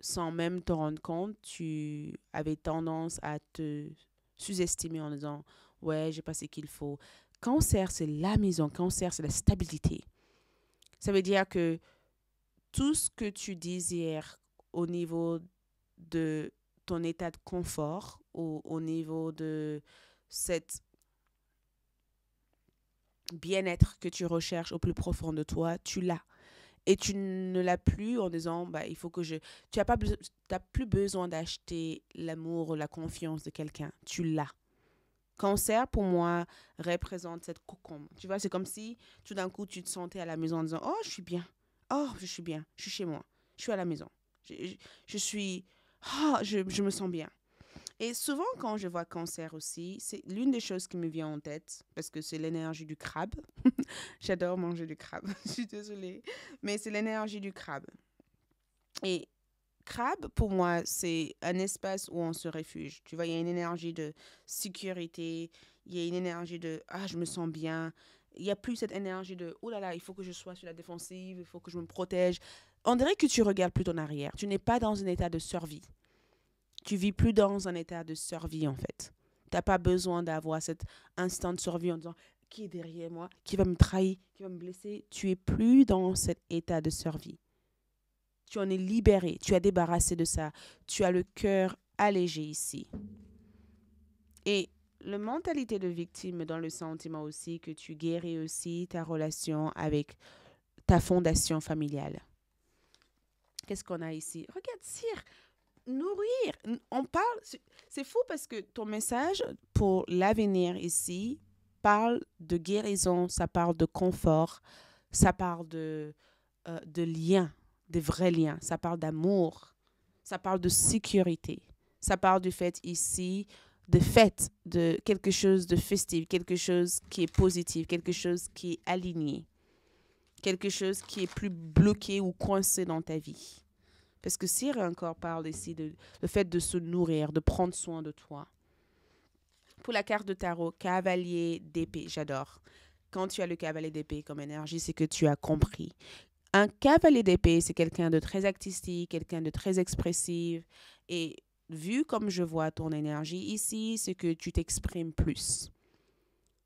S1: sans même te rendre compte, tu avais tendance à te sous-estimer en disant, ouais, j'ai pas ce qu'il faut. Cancer, c'est la maison. Cancer, c'est la stabilité. Ça veut dire que tout ce que tu désires au niveau de ton état de confort ou au niveau de cette bien-être que tu recherches au plus profond de toi, tu l'as. Et tu ne l'as plus en disant, bah, il faut que je... Tu n'as plus besoin d'acheter l'amour ou la confiance de quelqu'un. Tu l'as. Cancer, pour moi, représente cette cocon. Tu vois, c'est comme si tout d'un coup, tu te sentais à la maison en disant, oh, je suis bien. Oh, je suis bien. Je suis chez moi. Je suis à la maison. Je suis... Oh, je me sens bien. Et souvent, quand je vois cancer aussi, c'est l'une des choses qui me vient en tête, parce que c'est l'énergie du crabe. J'adore manger du crabe, je suis désolée. Mais c'est l'énergie du crabe. Et crabe, pour moi, c'est un espace où on se réfugie. Tu vois, il y a une énergie de sécurité, il y a une énergie de ah, je me sens bien. Il n'y a plus cette énergie de oh là là, il faut que je sois sur la défensive, il faut que je me protège. On dirait que tu regardes plus en arrière. Tu n'es pas dans un état de survie. Tu vis plus dans un état de survie, en fait. Tu n'as pas besoin d'avoir cet instant de survie en disant qui est derrière moi, qui va me trahir, qui va me blesser. Tu es plus dans cet état de survie. Tu en es libéré, tu as débarrassé de ça. Tu as le cœur allégé ici. Et la mentalité de victime dans le sentiment aussi que tu guéris aussi ta relation avec ta fondation familiale. Qu'est-ce qu'on a ici? Regarde, Cyr, nourrir. On parle, c'est fou parce que ton message pour l'avenir ici parle de guérison, ça parle de confort, ça parle de liens, des vrais liens, ça parle d'amour, ça parle de sécurité, ça parle du fait ici de fête, de quelque chose de festif, quelque chose qui est positif, quelque chose qui est aligné, quelque chose qui est plus bloqué ou coincé dans ta vie. Parce que Cyr encore parle ici de le fait de se nourrir, de prendre soin de toi. Pour la carte de tarot, cavalier d'épée, j'adore. Quand tu as le cavalier d'épée comme énergie, c'est que tu as compris. Un cavalier d'épée, c'est quelqu'un de très artistique, quelqu'un de très expressif. Et vu comme je vois ton énergie ici, c'est que tu t'exprimes plus.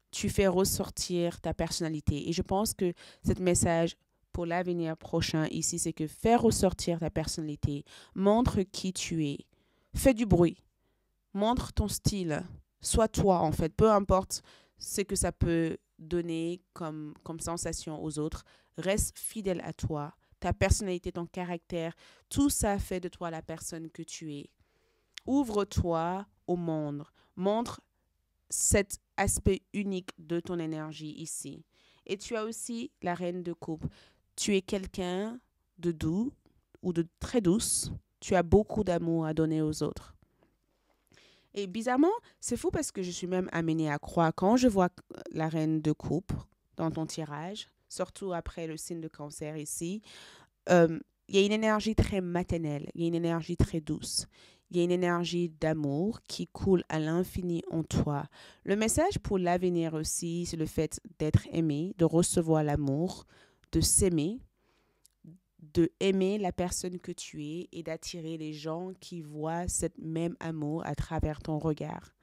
S1: Tu fais ressortir ta personnalité. Et je pense que ce message pour l'avenir prochain ici, c'est que faire ressortir ta personnalité, montre qui tu es, fais du bruit, montre ton style, sois toi en fait, peu importe ce que ça peut donner comme sensation aux autres, reste fidèle à toi, ta personnalité, ton caractère, tout ça fait de toi la personne que tu es. Ouvre-toi au monde, montre cet aspect unique de ton énergie ici. Et tu as aussi la reine de coupe. Tu es quelqu'un de doux ou de très douce. Tu as beaucoup d'amour à donner aux autres. Et bizarrement, c'est fou parce que je suis même amenée à croire quand je vois la reine de coupe dans ton tirage, surtout après le signe de cancer ici, il y a une énergie très maternelle, il y a une énergie très douce. Il y a une énergie d'amour qui coule à l'infini en toi. Le message pour l'avenir aussi, c'est le fait d'être aimé, de recevoir l'amour, de s'aimer, de aimer la personne que tu es et d'attirer les gens qui voient ce même amour à travers ton regard.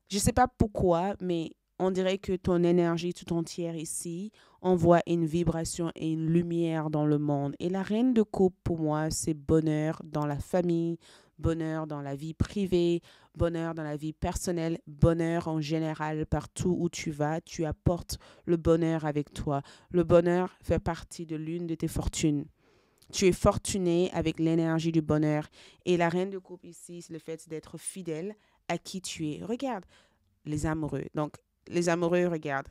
S1: Je ne sais pas pourquoi, mais on dirait que ton énergie tout entière ici envoie une vibration et une lumière dans le monde. Et la reine de coupe, pour moi, c'est bonheur dans la famille, bonheur dans la vie privée, bonheur dans la vie personnelle, bonheur en général partout où tu vas, tu apportes le bonheur avec toi. Le bonheur fait partie de l'une de tes fortunes. Tu es fortuné avec l'énergie du bonheur. Et la reine de coupe ici, c'est le fait d'être fidèle à qui tu es. Regarde les amoureux. Donc, les amoureux, regarde.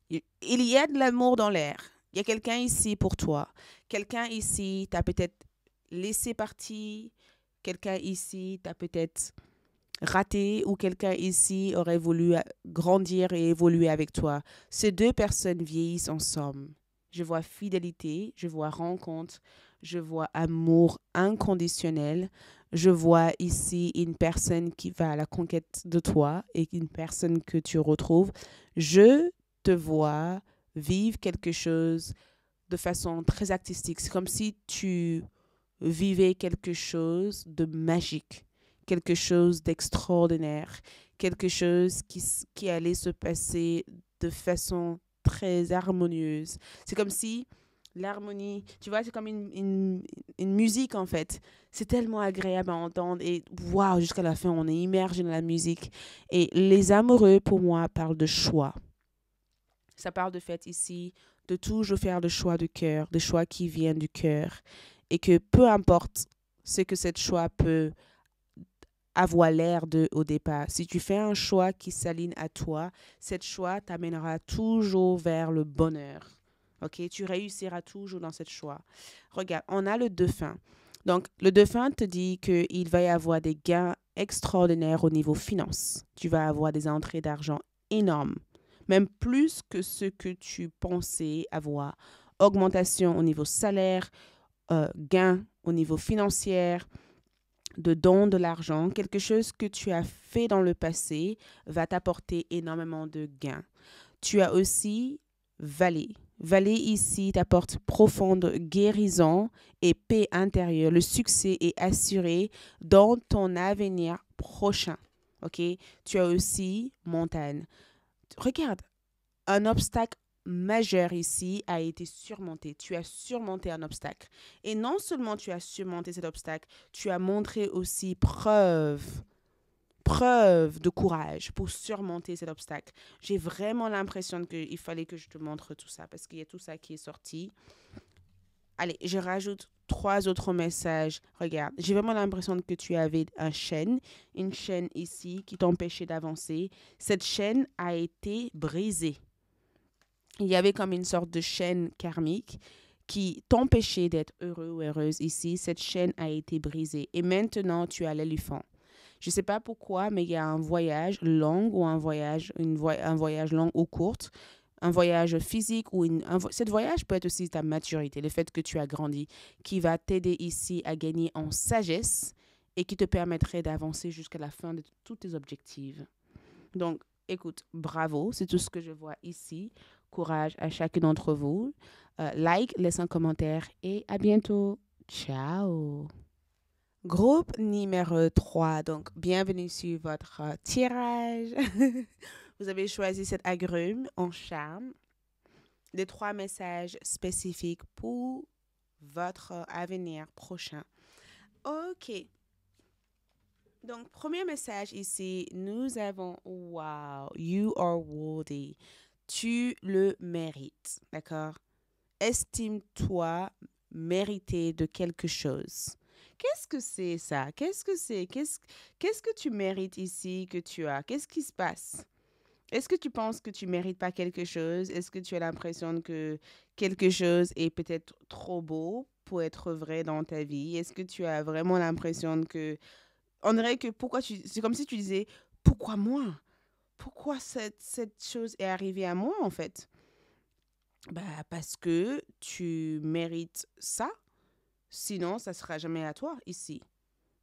S1: Il y a de l'amour dans l'air. Il y a quelqu'un ici pour toi. Quelqu'un ici t'a peut-être laissé partir. Quelqu'un ici t'a peut-être raté ou quelqu'un ici aurait voulu grandir et évoluer avec toi. Ces deux personnes vieillissent ensemble. Je vois fidélité, je vois rencontre, je vois amour inconditionnel. Je vois ici une personne qui va à la conquête de toi et une personne que tu retrouves. Je te vois vivre quelque chose de façon très artistique. C'est comme si tu vivais quelque chose de magique, quelque chose d'extraordinaire, quelque chose qui allait se passer de façon très harmonieuse. C'est comme si l'harmonie, tu vois, c'est comme une musique en fait. C'est tellement agréable à entendre et waouh, jusqu'à la fin, on est immergé dans la musique. Et les amoureux, pour moi, parlent de choix. Ça parle de fait ici de toujours faire des choix de cœur, des choix qui viennent du cœur. Et que peu importe ce que cette choix peut avoir l'air de au départ, si tu fais un choix qui s'aligne à toi, cette choix t'amènera toujours vers le bonheur. OK? Tu réussiras toujours dans cette choix. Regarde, on a le dauphin. Donc, le dauphin te dit qu'il va y avoir des gains extraordinaires au niveau finance. Tu vas avoir des entrées d'argent énormes, même plus que ce que tu pensais avoir. Augmentation au niveau salaire, gain au niveau financier, de dons de l'argent, quelque chose que tu as fait dans le passé va t'apporter énormément de gains. Tu as aussi Vallée. Vallée ici t'apporte profonde guérison et paix intérieure. Le succès est assuré dans ton avenir prochain. OK? Tu as aussi Montagne. Regarde, un obstacle majeur ici a été surmonté. Tu as surmonté un obstacle. Et non seulement tu as surmonté cet obstacle, tu as montré aussi preuve de courage pour surmonter cet obstacle. J'ai vraiment l'impression qu'il fallait que je te montre tout ça parce qu'il y a tout ça qui est sorti. Allez, je rajoute 3 autres messages. Regarde, j'ai vraiment l'impression que tu avais une chaîne ici qui t'empêchait d'avancer. Cette chaîne a été brisée. Il y avait comme une sorte de chaîne karmique qui t'empêchait d'être heureux ou heureuse ici. Cette chaîne a été brisée et maintenant tu as l'éléphant. Je ne sais pas pourquoi, mais il y a un voyage long ou un voyage long ou court, un voyage physique ou cette voyage peut être aussi ta maturité, le fait que tu as grandi, qui va t'aider ici à gagner en sagesse et qui te permettrait d'avancer jusqu'à la fin de tous tes objectifs. Donc, écoute, bravo, c'est tout ce que je vois ici. Courage à chacun d'entre vous. Like, laisse un commentaire et à bientôt. Ciao. Groupe numéro 3. Donc, bienvenue sur votre tirage. Vous avez choisi cet agrume en charme. Les 3 messages spécifiques pour votre avenir prochain. OK. Donc, premier message ici, nous avons wow, you are worthy. Tu le mérites, d'accord? Estime-toi mérité de quelque chose. Qu'est-ce que c'est ça? Qu'est-ce que c'est? Qu'est-ce que tu mérites ici que tu as? Qu'est-ce qui se passe? Est-ce que tu penses que tu mérites pas quelque chose? Est-ce que tu as l'impression que quelque chose est peut-être trop beau pour être vrai dans ta vie? Est-ce que tu as vraiment l'impression que on dirait que c'est comme si tu disais pourquoi moi? Pourquoi cette chose est arrivée à moi en fait? Bah parce que tu mérites ça, sinon ça sera jamais à toi ici.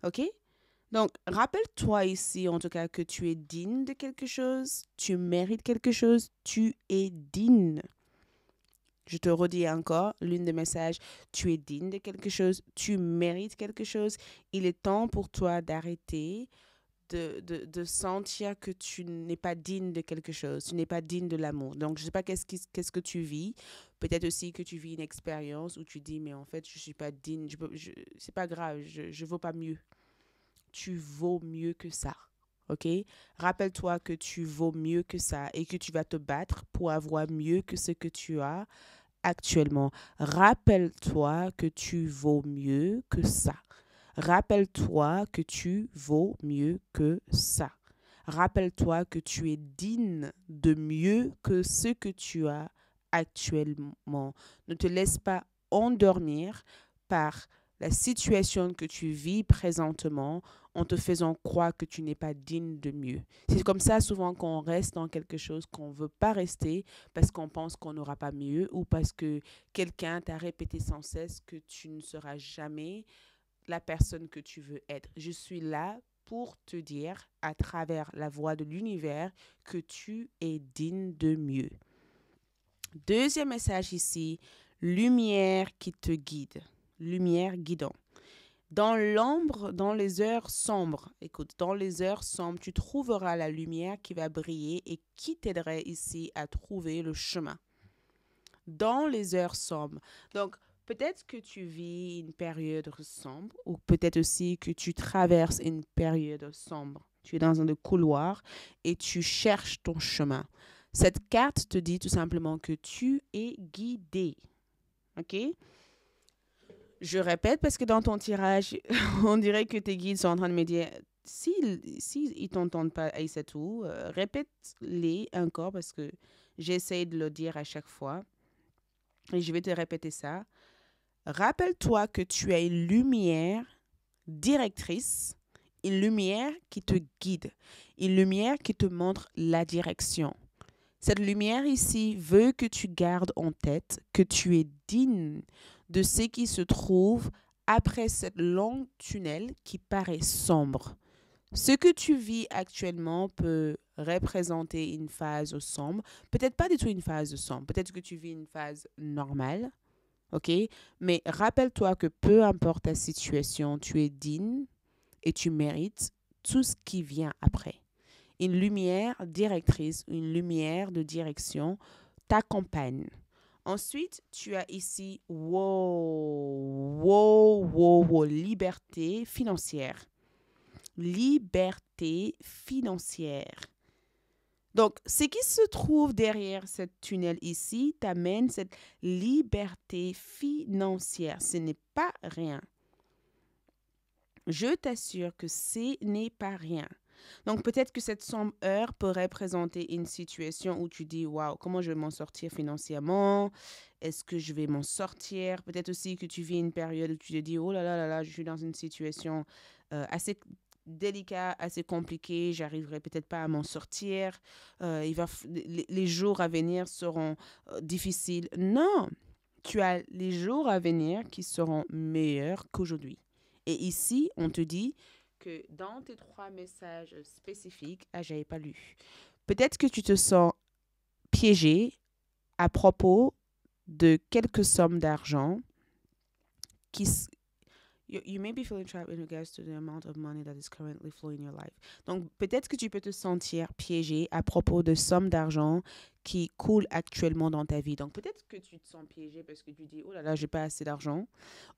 S1: OK? Donc, rappelle-toi ici, en tout cas, que tu es digne de quelque chose, tu mérites quelque chose, tu es digne. Je te redis encore l'une des messages, tu es digne de quelque chose, tu mérites quelque chose. Il est temps pour toi d'arrêter de sentir que tu n'es pas digne de quelque chose, tu n'es pas digne de l'amour. Donc, je ne sais pas qu'est-ce que tu vis. Peut-être aussi que tu vis une expérience où tu dis, mais en fait, je ne suis pas digne, c'est pas grave, je ne vaux pas mieux. Tu vaux mieux que ça. OK? Rappelle-toi que tu vaux mieux que ça et que tu vas te battre pour avoir mieux que ce que tu as actuellement. Rappelle-toi que tu vaux mieux que ça. Rappelle-toi que tu vaux mieux que ça. Rappelle-toi que tu es digne de mieux que ce que tu as actuellement. Ne te laisse pas endormir par la situation que tu vis présentement en te faisant croire que tu n'es pas digne de mieux. C'est comme ça souvent qu'on reste dans quelque chose qu'on ne veut pas rester parce qu'on pense qu'on n'aura pas mieux ou parce que quelqu'un t'a répété sans cesse que tu ne seras jamais la personne que tu veux être. Je suis là pour te dire à travers la voix de l'univers que tu es digne de mieux. Deuxième message ici, lumière qui te guide, lumière guidant. Dans l'ombre, dans les heures sombres, écoute, dans les heures sombres, tu trouveras la lumière qui va briller et qui t'aiderait ici à trouver le chemin. Dans les heures sombres. Donc, peut-être que tu vis une période sombre ou peut-être aussi que tu traverses une période sombre. Tu es dans un couloir et tu cherches ton chemin. Cette carte te dit tout simplement que tu es guidé. OK? Je répète parce que dans ton tirage, on dirait que tes guides sont en train de me dire, si ils t'entendent pas, Aïssatou, répète-les encore parce que j'essaie de le dire à chaque fois. Et je vais te répéter ça. Rappelle-toi que tu as une lumière directrice, une lumière qui te guide, une lumière qui te montre la direction. Cette lumière ici veut que tu gardes en tête que tu es digne de ce qui se trouve après cette longue tunnel qui paraît sombre. Ce que tu vis actuellement peut représenter une phase sombre, peut-être pas du tout une phase sombre, peut-être que tu vis une phase normale, ok? Mais rappelle-toi que peu importe ta situation, tu es digne et tu mérites tout ce qui vient après. Une lumière directrice, une lumière de direction t'accompagne. Ensuite, tu as ici, liberté financière. Liberté financière. Donc, ce qui se trouve derrière ce tunnel ici t'amène cette liberté financière. Ce n'est pas rien. Je t'assure que ce n'est pas rien. Donc, peut-être que cette sombre heure pourrait présenter une situation où tu dis, waouh, comment je vais m'en sortir financièrement? Est-ce que je vais m'en sortir? Peut-être aussi que tu vis une période où tu te dis, oh là là là là, je suis dans une situation assez délicate, assez compliquée, j'arriverai peut-être pas à m'en sortir. Les jours à venir seront difficiles. Non, tu as les jours à venir qui seront meilleurs qu'aujourd'hui. Et ici, on te dit que dans tes 3 messages spécifiques, j'avais pas lu. Peut-être que tu te sens piégé à propos de quelques sommes d'argent qui you may be feeling trapped in regards to the amount of money that is currently flowing in your life. Donc, peut-être que tu peux te sentir piégé à propos de sommes d'argent qui coulent actuellement dans ta vie. Donc, peut-être que tu te sens piégé parce que tu dis, oh là là, j'ai pas assez d'argent,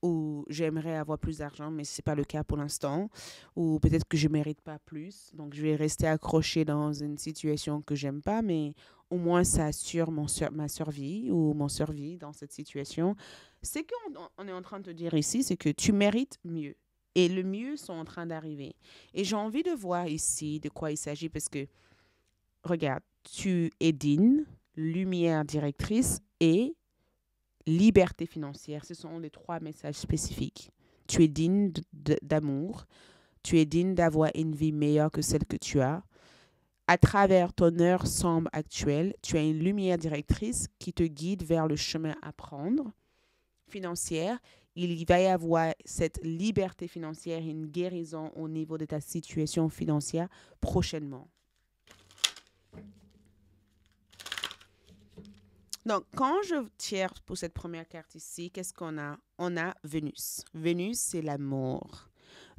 S1: ou j'aimerais avoir plus d'argent, mais c'est pas le cas pour l'instant, ou peut-être que je mérite pas plus, donc je vais rester accroché dans une situation que j'aime pas, mais au moins ça assure ma survie ou mon survie dans cette situation. Ce qu'on est en train de te dire ici, c'est que tu mérites mieux. Et le mieux sont en train d'arriver. Et j'ai envie de voir ici de quoi il s'agit parce que, regarde, tu es digne, lumière directrice et liberté financière. Ce sont les 3 messages spécifiques. Tu es digne d'amour. Tu es digne d'avoir une vie meilleure que celle que tu as. À travers ton heure sombre actuelle, tu as une lumière directrice qui te guide vers le chemin à prendre. Financière, il va y avoir cette liberté financière et une guérison au niveau de ta situation financière prochainement. Donc, quand je tire pour cette première carte ici, qu'est-ce qu'on a? On a Vénus. Vénus, c'est l'amour.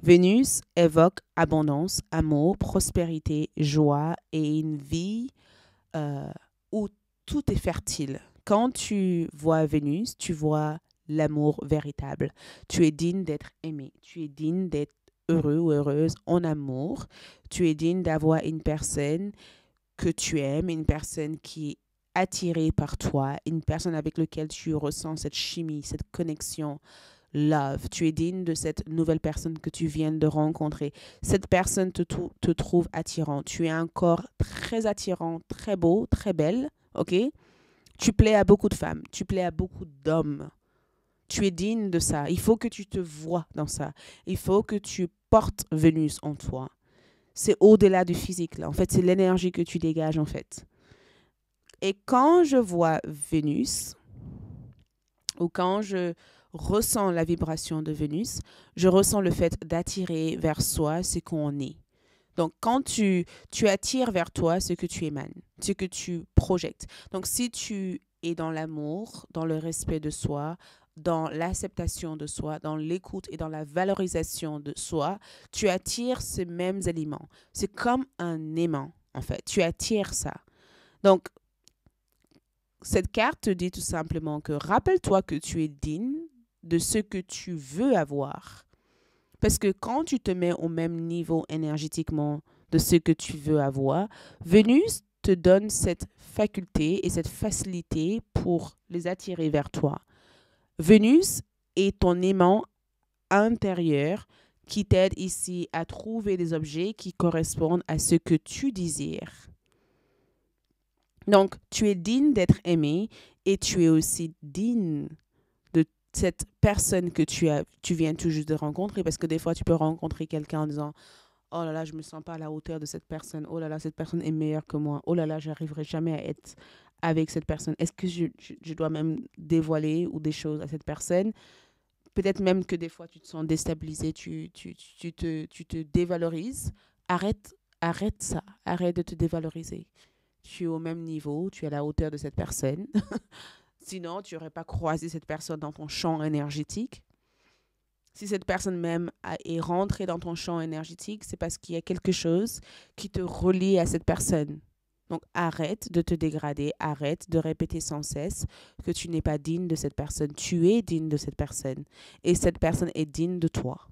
S1: Vénus évoque abondance, amour, prospérité, joie et une vie où tout est fertile. Quand tu vois Vénus, tu vois l'amour véritable. Tu es digne d'être aimé. Tu es digne d'être heureux ou heureuse en amour. Tu es digne d'avoir une personne que tu aimes, une personne qui est attirée par toi, une personne avec laquelle tu ressens cette chimie, cette connexion, love. Tu es digne de cette nouvelle personne que tu viens de rencontrer. Cette personne te trouve attirant. Tu as un corps très attirant, très beau, très belle, ok? Tu plais à beaucoup de femmes, tu plais à beaucoup d'hommes. Tu es digne de ça. Il faut que tu te vois dans ça. Il faut que tu portes Vénus en toi. C'est au-delà du physique, là. En fait, c'est l'énergie que tu dégages, en fait. Et quand je vois Vénus, ou quand je ressens la vibration de Vénus, je ressens le fait d'attirer vers soi ce qu'on est. Donc, quand tu attires vers toi ce que tu émanes, ce que tu projettes. Donc, si tu es dans l'amour, dans le respect de soi, dans l'acceptation de soi, dans l'écoute et dans la valorisation de soi, tu attires ces mêmes éléments. C'est comme un aimant, en fait. Tu attires ça. Donc, cette carte te dit tout simplement que rappelle-toi que tu es digne de ce que tu veux avoir. Parce que quand tu te mets au même niveau énergétiquement de ce que tu veux avoir, Vénus te donne cette faculté et cette facilité pour les attirer vers toi. Vénus est ton aimant intérieur qui t'aide ici à trouver des objets qui correspondent à ce que tu désires. Donc, tu es digne d'être aimé et tu es aussi digne de cette personne que tu viens tout juste de rencontrer, parce que des fois, tu peux rencontrer quelqu'un en disant « Oh là là, je ne me sens pas à la hauteur de cette personne. Oh là là, cette personne est meilleure que moi. Oh là là, je n'arriverai jamais à être avec cette personne. Est-ce que je dois même dévoiler ou des choses à cette personne ?» Peut-être même que des fois, tu te sens déstabilisé, tu te dévalorises. Arrête ça. Arrête de te dévaloriser. Tu es au même niveau, tu es à la hauteur de cette personne. Sinon, tu n'aurais pas croisé cette personne dans ton champ énergétique. Si cette personne même est rentrée dans ton champ énergétique, c'est parce qu'il y a quelque chose qui te relie à cette personne. Donc, arrête de te dégrader, arrête de répéter sans cesse que tu n'es pas digne de cette personne. Tu es digne de cette personne et cette personne est digne de toi.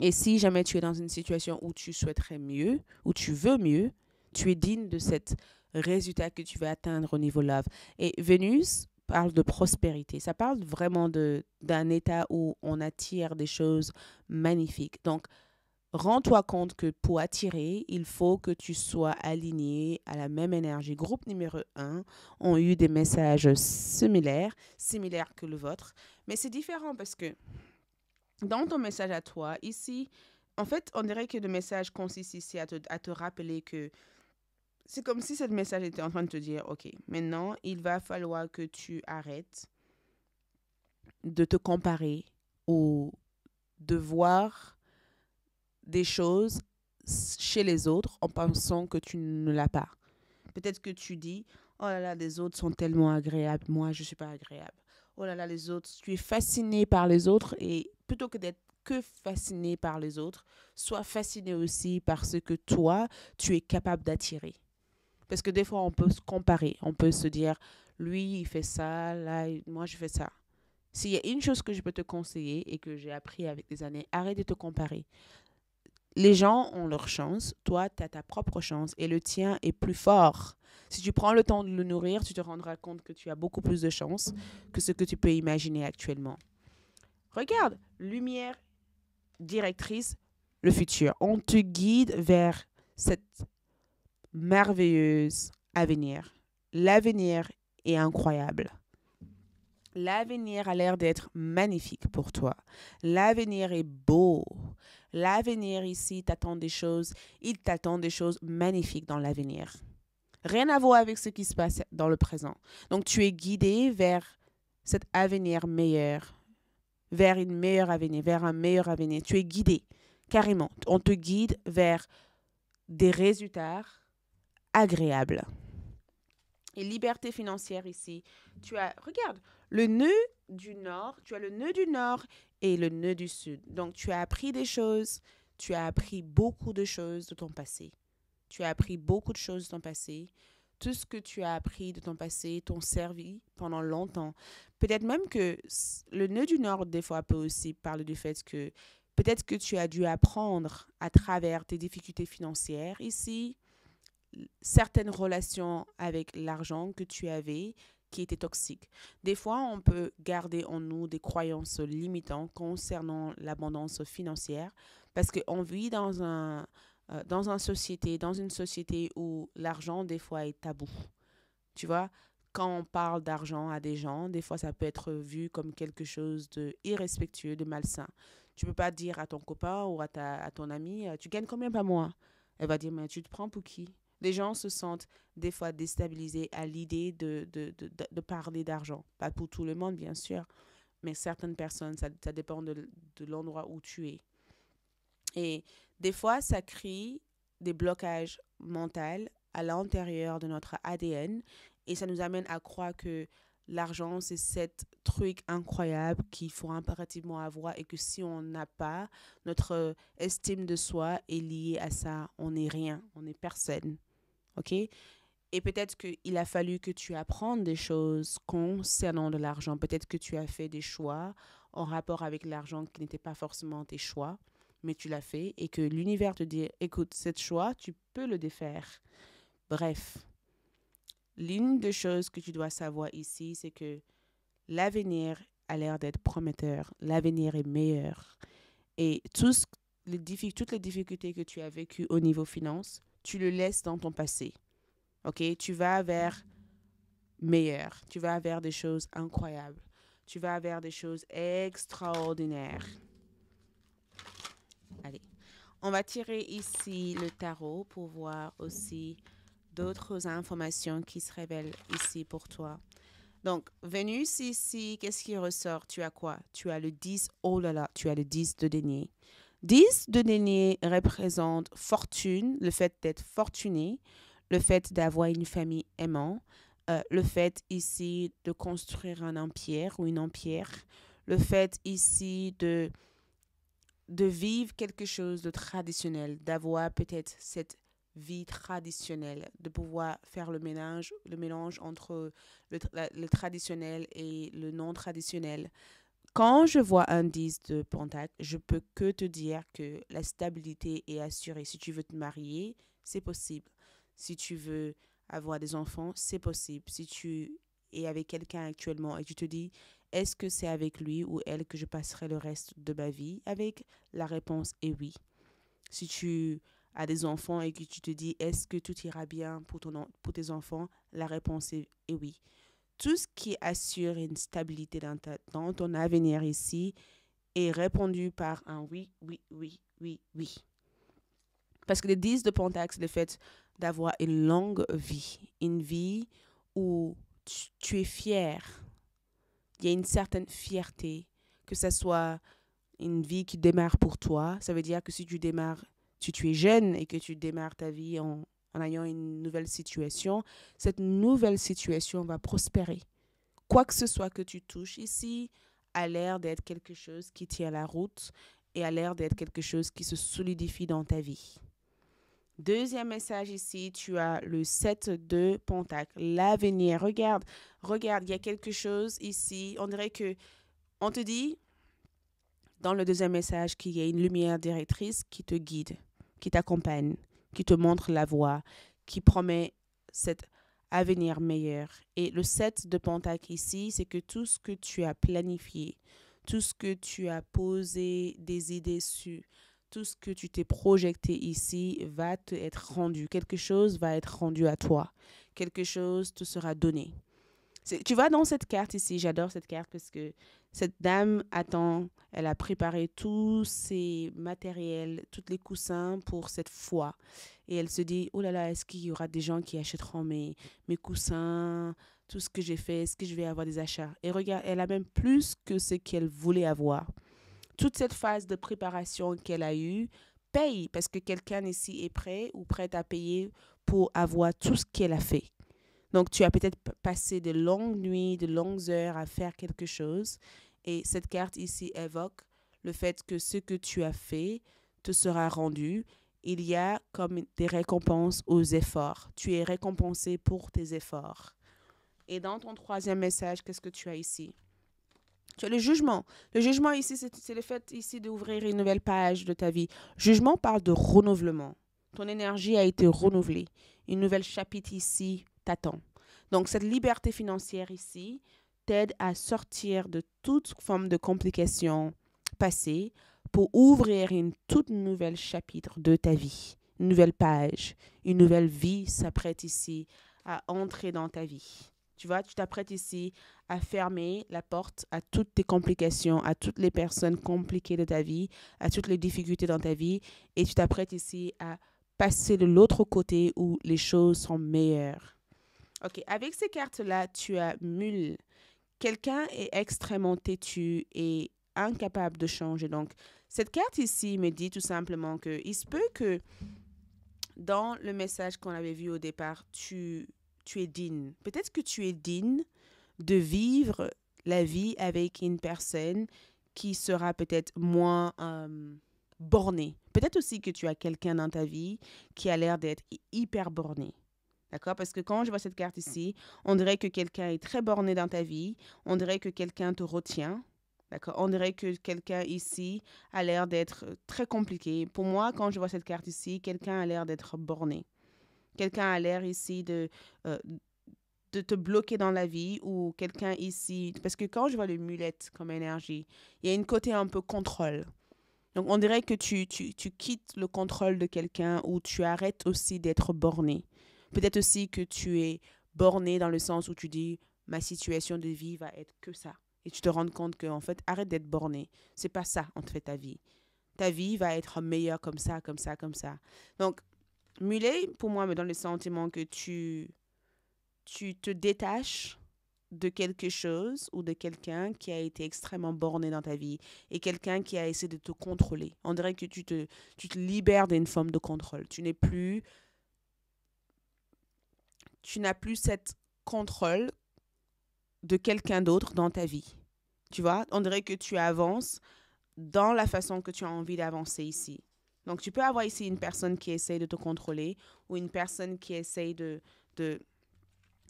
S1: Et si jamais tu es dans une situation où tu souhaiterais mieux, où tu veux mieux, tu es digne de cet résultat que tu veux atteindre au niveau love. Et Vénus parle de prospérité. Ça parle vraiment d'un état où on attire des choses magnifiques. Donc, rends-toi compte que pour attirer, il faut que tu sois aligné à la même énergie. Groupe numéro 1 ont eu des messages similaires que le vôtre. Mais c'est différent parce que dans ton message à toi, ici, en fait, on dirait que le message consiste ici à te rappeler que c'est comme si ce message était en train de te dire, OK, maintenant, il va falloir que tu arrêtes de te comparer ou de voir des choses chez les autres en pensant que tu ne l'as pas. Peut-être que tu dis, oh là là, les autres sont tellement agréables, moi, je ne suis pas agréable. Oh là là, les autres, tu es fasciné par les autres et plutôt que d'être que fasciné par les autres, sois fasciné aussi par ce que toi, tu es capable d'attirer. Parce que des fois, on peut se comparer. On peut se dire, lui, il fait ça, là, moi, je fais ça. S'il y a une chose que je peux te conseiller et que j'ai appris avec les années, arrête de te comparer. Les gens ont leur chance, toi, tu as ta propre chance et le tien est plus fort. Si tu prends le temps de le nourrir, tu te rendras compte que tu as beaucoup plus de chance que ce que tu peux imaginer actuellement. Regarde, lumière directrice, le futur. On te guide vers cette merveilleuse avenir. L'avenir est incroyable. L'avenir a l'air d'être magnifique pour toi. L'avenir est beau. L'avenir ici t'attend des choses. Il t'attend des choses magnifiques dans l'avenir. Rien à voir avec ce qui se passe dans le présent. Donc, tu es guidé vers cet avenir meilleur, vers une meilleure avenir, vers un meilleur avenir. Tu es guidé, carrément. On te guide vers des résultats agréables. Et liberté financière ici, regarde, le nœud du nord, tu as le nœud du nord et le nœud du sud. Donc, tu as appris des choses, tu as appris beaucoup de choses de ton passé. Tu as appris beaucoup de choses de ton passé. Tout ce que tu as appris de ton passé t'ont servi pendant longtemps. Peut-être même que le nœud du nord, des fois, peut aussi parler du fait que peut-être que tu as dû apprendre à travers tes difficultés financières ici, certaines relations avec l'argent que tu avais qui étaient toxiques. Des fois, on peut garder en nous des croyances limitantes concernant l'abondance financière parce qu'on vit dans une société où l'argent, des fois, est tabou. Tu vois, quand on parle d'argent à des gens, des fois, ça peut être vu comme quelque chose d'irrespectueux, de malsain. Tu ne peux pas dire à ton copain ou à ton ami, tu gagnes combien par mois? Elle va dire, mais tu te prends pour qui? Les gens se sentent des fois déstabilisés à l'idée de parler d'argent. Pas pour tout le monde, bien sûr, mais certaines personnes, ça dépend de l'endroit où tu es. Et des fois, ça crée des blocages mentaux à l'intérieur de notre ADN et ça nous amène à croire que l'argent, c'est cet truc incroyable qu'il faut impérativement avoir et que si on n'a pas, notre estime de soi est liée à ça. On n'est rien, on n'est personne. OK? Et peut-être qu'il a fallu que tu apprennes des choses concernant de l'argent. Peut-être que tu as fait des choix en rapport avec l'argent qui n'étaient pas forcément tes choix. mais tu l'as fait et que l'univers te dit, écoute, cette choix, tu peux le défaire. Bref, l'une des choses que tu dois savoir ici, c'est que l'avenir a l'air d'être prometteur. L'avenir est meilleur. Et toutes les difficultés que tu as vécues au niveau finance, tu le laisses dans ton passé. OK? Tu vas vers meilleur. Tu vas vers des choses incroyables. Tu vas vers des choses extraordinaires. Allez. On va tirer ici le tarot pour voir aussi d'autres informations qui se révèlent ici pour toi. Donc, Vénus ici, qu'est-ce qui ressort? Tu as quoi? Tu as le 10, oh là là, tu as le 10 de denier. 10 de denier représente fortune, le fait d'être fortuné, le fait d'avoir une famille aimante, le fait ici de construire un empire ou une empire, le fait ici de vivre quelque chose de traditionnel, d'avoir peut-être cette vie traditionnelle, de pouvoir faire le mélange entre le traditionnel et le non traditionnel. Quand je vois un 10 de pentacle, je peux que te dire que la stabilité est assurée. Si tu veux te marier, c'est possible. Si tu veux avoir des enfants, c'est possible. Si tu es avec quelqu'un actuellement et tu te dis, est-ce que c'est avec lui ou elle que je passerai le reste de ma vie avec? La réponse est oui. Si tu as des enfants et que tu te dis, est-ce que tout ira bien pour tes enfants? La réponse est oui. Tout ce qui assure une stabilité dans ton avenir ici est répondu par un oui, oui, oui, oui, oui. Parce que le 10 de Pentacle, c'est le fait d'avoir une longue vie. Une vie où tu es fier. Il y a une certaine fierté. Que ce soit une vie qui démarre pour toi. Ça veut dire que si tu es jeune et que tu démarres ta vie en ayant une nouvelle situation, cette nouvelle situation va prospérer. Quoi que ce soit que tu touches ici a l'air d'être quelque chose qui tient la route et a l'air d'être quelque chose qui se solidifie dans ta vie. Deuxième message ici, tu as le 7 de Pentacle, l'avenir. Regarde, il y a quelque chose ici. On dirait que on te dit dans le deuxième message qu'il y a une lumière directrice qui te guide, qui t'accompagne, qui te montre la voie, qui promet cet avenir meilleur. Et le 7 de Pentacle ici, c'est que tout ce que tu as planifié, tout ce que tu as posé des idées sur, tout ce que tu t'es projeté ici va te être rendu. Quelque chose va être rendu à toi. Quelque chose te sera donné. Tu vois, dans cette carte ici, j'adore cette carte parce que cette dame attend, elle a préparé tous ses matériels, tous les coussins pour cette fois. Et elle se dit, oh là là, est-ce qu'il y aura des gens qui achèteront mes coussins, tout ce que j'ai fait, est-ce que je vais avoir des achats? Et regarde, elle a même plus que ce qu'elle voulait avoir. Toute cette phase de préparation qu'elle a eue paye parce que quelqu'un ici est prêt ou prête à payer pour avoir tout ce qu'elle a fait. Donc, tu as peut-être passé de longues nuits, de longues heures à faire quelque chose. Et cette carte ici évoque le fait que ce que tu as fait te sera rendu. Il y a comme des récompenses aux efforts. Tu es récompensé pour tes efforts. Et dans ton troisième message, qu'est-ce que tu as ici? Tu as le jugement. Le jugement ici, c'est le fait ici d'ouvrir une nouvelle page de ta vie. Jugement parle de renouvellement. Ton énergie a été renouvelée. Une nouvelle chapitre ici t'attend. Donc, cette liberté financière ici t'aide à sortir de toute forme de complications passées pour ouvrir une toute nouvelle chapitre de ta vie. Une nouvelle page, une nouvelle vie s'apprête ici à entrer dans ta vie. Tu vois, tu t'apprêtes ici à fermer la porte à toutes tes complications, à toutes les personnes compliquées de ta vie, à toutes les difficultés dans ta vie. Et tu t'apprêtes ici à passer de l'autre côté où les choses sont meilleures. OK, avec ces cartes-là, tu as Mule. Quelqu'un est extrêmement têtu et incapable de changer. Donc, cette carte ici me dit tout simplement que il se peut que dans le message qu'on avait vu au départ, tu es digne. Peut-être que tu es digne de vivre la vie avec une personne qui sera peut-être moins bornée. Peut-être aussi que tu as quelqu'un dans ta vie qui a l'air d'être hyper borné. D'accord? Parce que quand je vois cette carte ici, on dirait que quelqu'un est très borné dans ta vie. On dirait que quelqu'un te retient. D'accord? On dirait que quelqu'un ici a l'air d'être très compliqué. Pour moi, quand je vois cette carte ici, quelqu'un a l'air d'être borné. Quelqu'un a l'air ici euh, de te bloquer dans la vie ou quelqu'un ici... Parce que quand je vois le mulette comme énergie, il y a une côté un peu contrôle. Donc, on dirait que tu quittes le contrôle de quelqu'un ou tu arrêtes aussi d'être borné. Peut-être aussi que tu es borné dans le sens où tu dis, ma situation de vie va être que ça. Et tu te rends compte que, en fait, arrête d'être borné. C'est pas ça, en fait, ta vie. Ta vie va être meilleure comme ça, comme ça, comme ça. Donc, mulet, pour moi, me donne le sentiment que tu te détaches de quelque chose ou de quelqu'un qui a été extrêmement borné dans ta vie et quelqu'un qui a essayé de te contrôler. On dirait que tu te libères d'une forme de contrôle. Tu n'as plus cette contrôle de quelqu'un d'autre dans ta vie. Tu vois, on dirait que tu avances dans la façon que tu as envie d'avancer ici. Donc, tu peux avoir ici une personne qui essaye de te contrôler ou une personne qui essaye de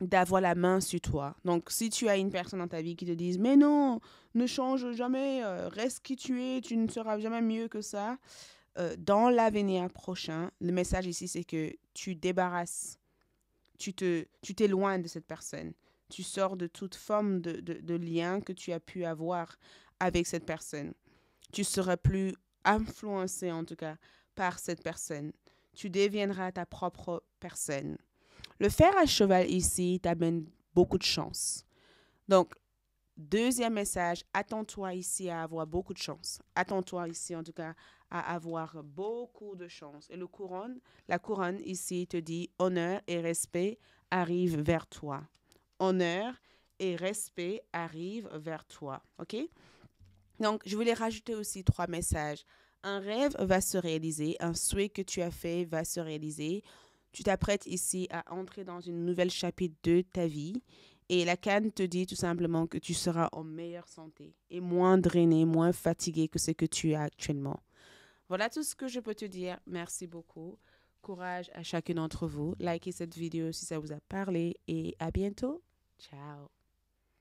S1: d'avoir la main sur toi. Donc, si tu as une personne dans ta vie qui te dit, mais non, ne change jamais, reste qui tu es, tu ne seras jamais mieux que ça. Dans l'avenir prochain, le message ici, c'est que tu débarrasses, tu t'éloignes de cette personne. Tu sors de toute forme de lien que tu as pu avoir avec cette personne. Tu seras plus influencé, en tout cas, par cette personne. Tu deviendras ta propre personne. Le fer à cheval ici t'amène beaucoup de chance. Donc, deuxième message, attends-toi ici à avoir beaucoup de chance. Attends-toi ici, en tout cas, à avoir beaucoup de chance. Et la couronne ici te dit honneur et respect arrivent vers toi. Honneur et respect arrivent vers toi. OK? Donc, je voulais rajouter aussi 3 messages. Un rêve va se réaliser, un souhait que tu as fait va se réaliser. Tu t'apprêtes ici à entrer dans une nouvelle chapitre de ta vie. Et la canne te dit tout simplement que tu seras en meilleure santé et moins drainé, moins fatigué que ce que tu es actuellement. Voilà tout ce que je peux te dire. Merci beaucoup. Courage à chacun d'entre vous. Likez cette vidéo si ça vous a parlé et à bientôt. Ciao.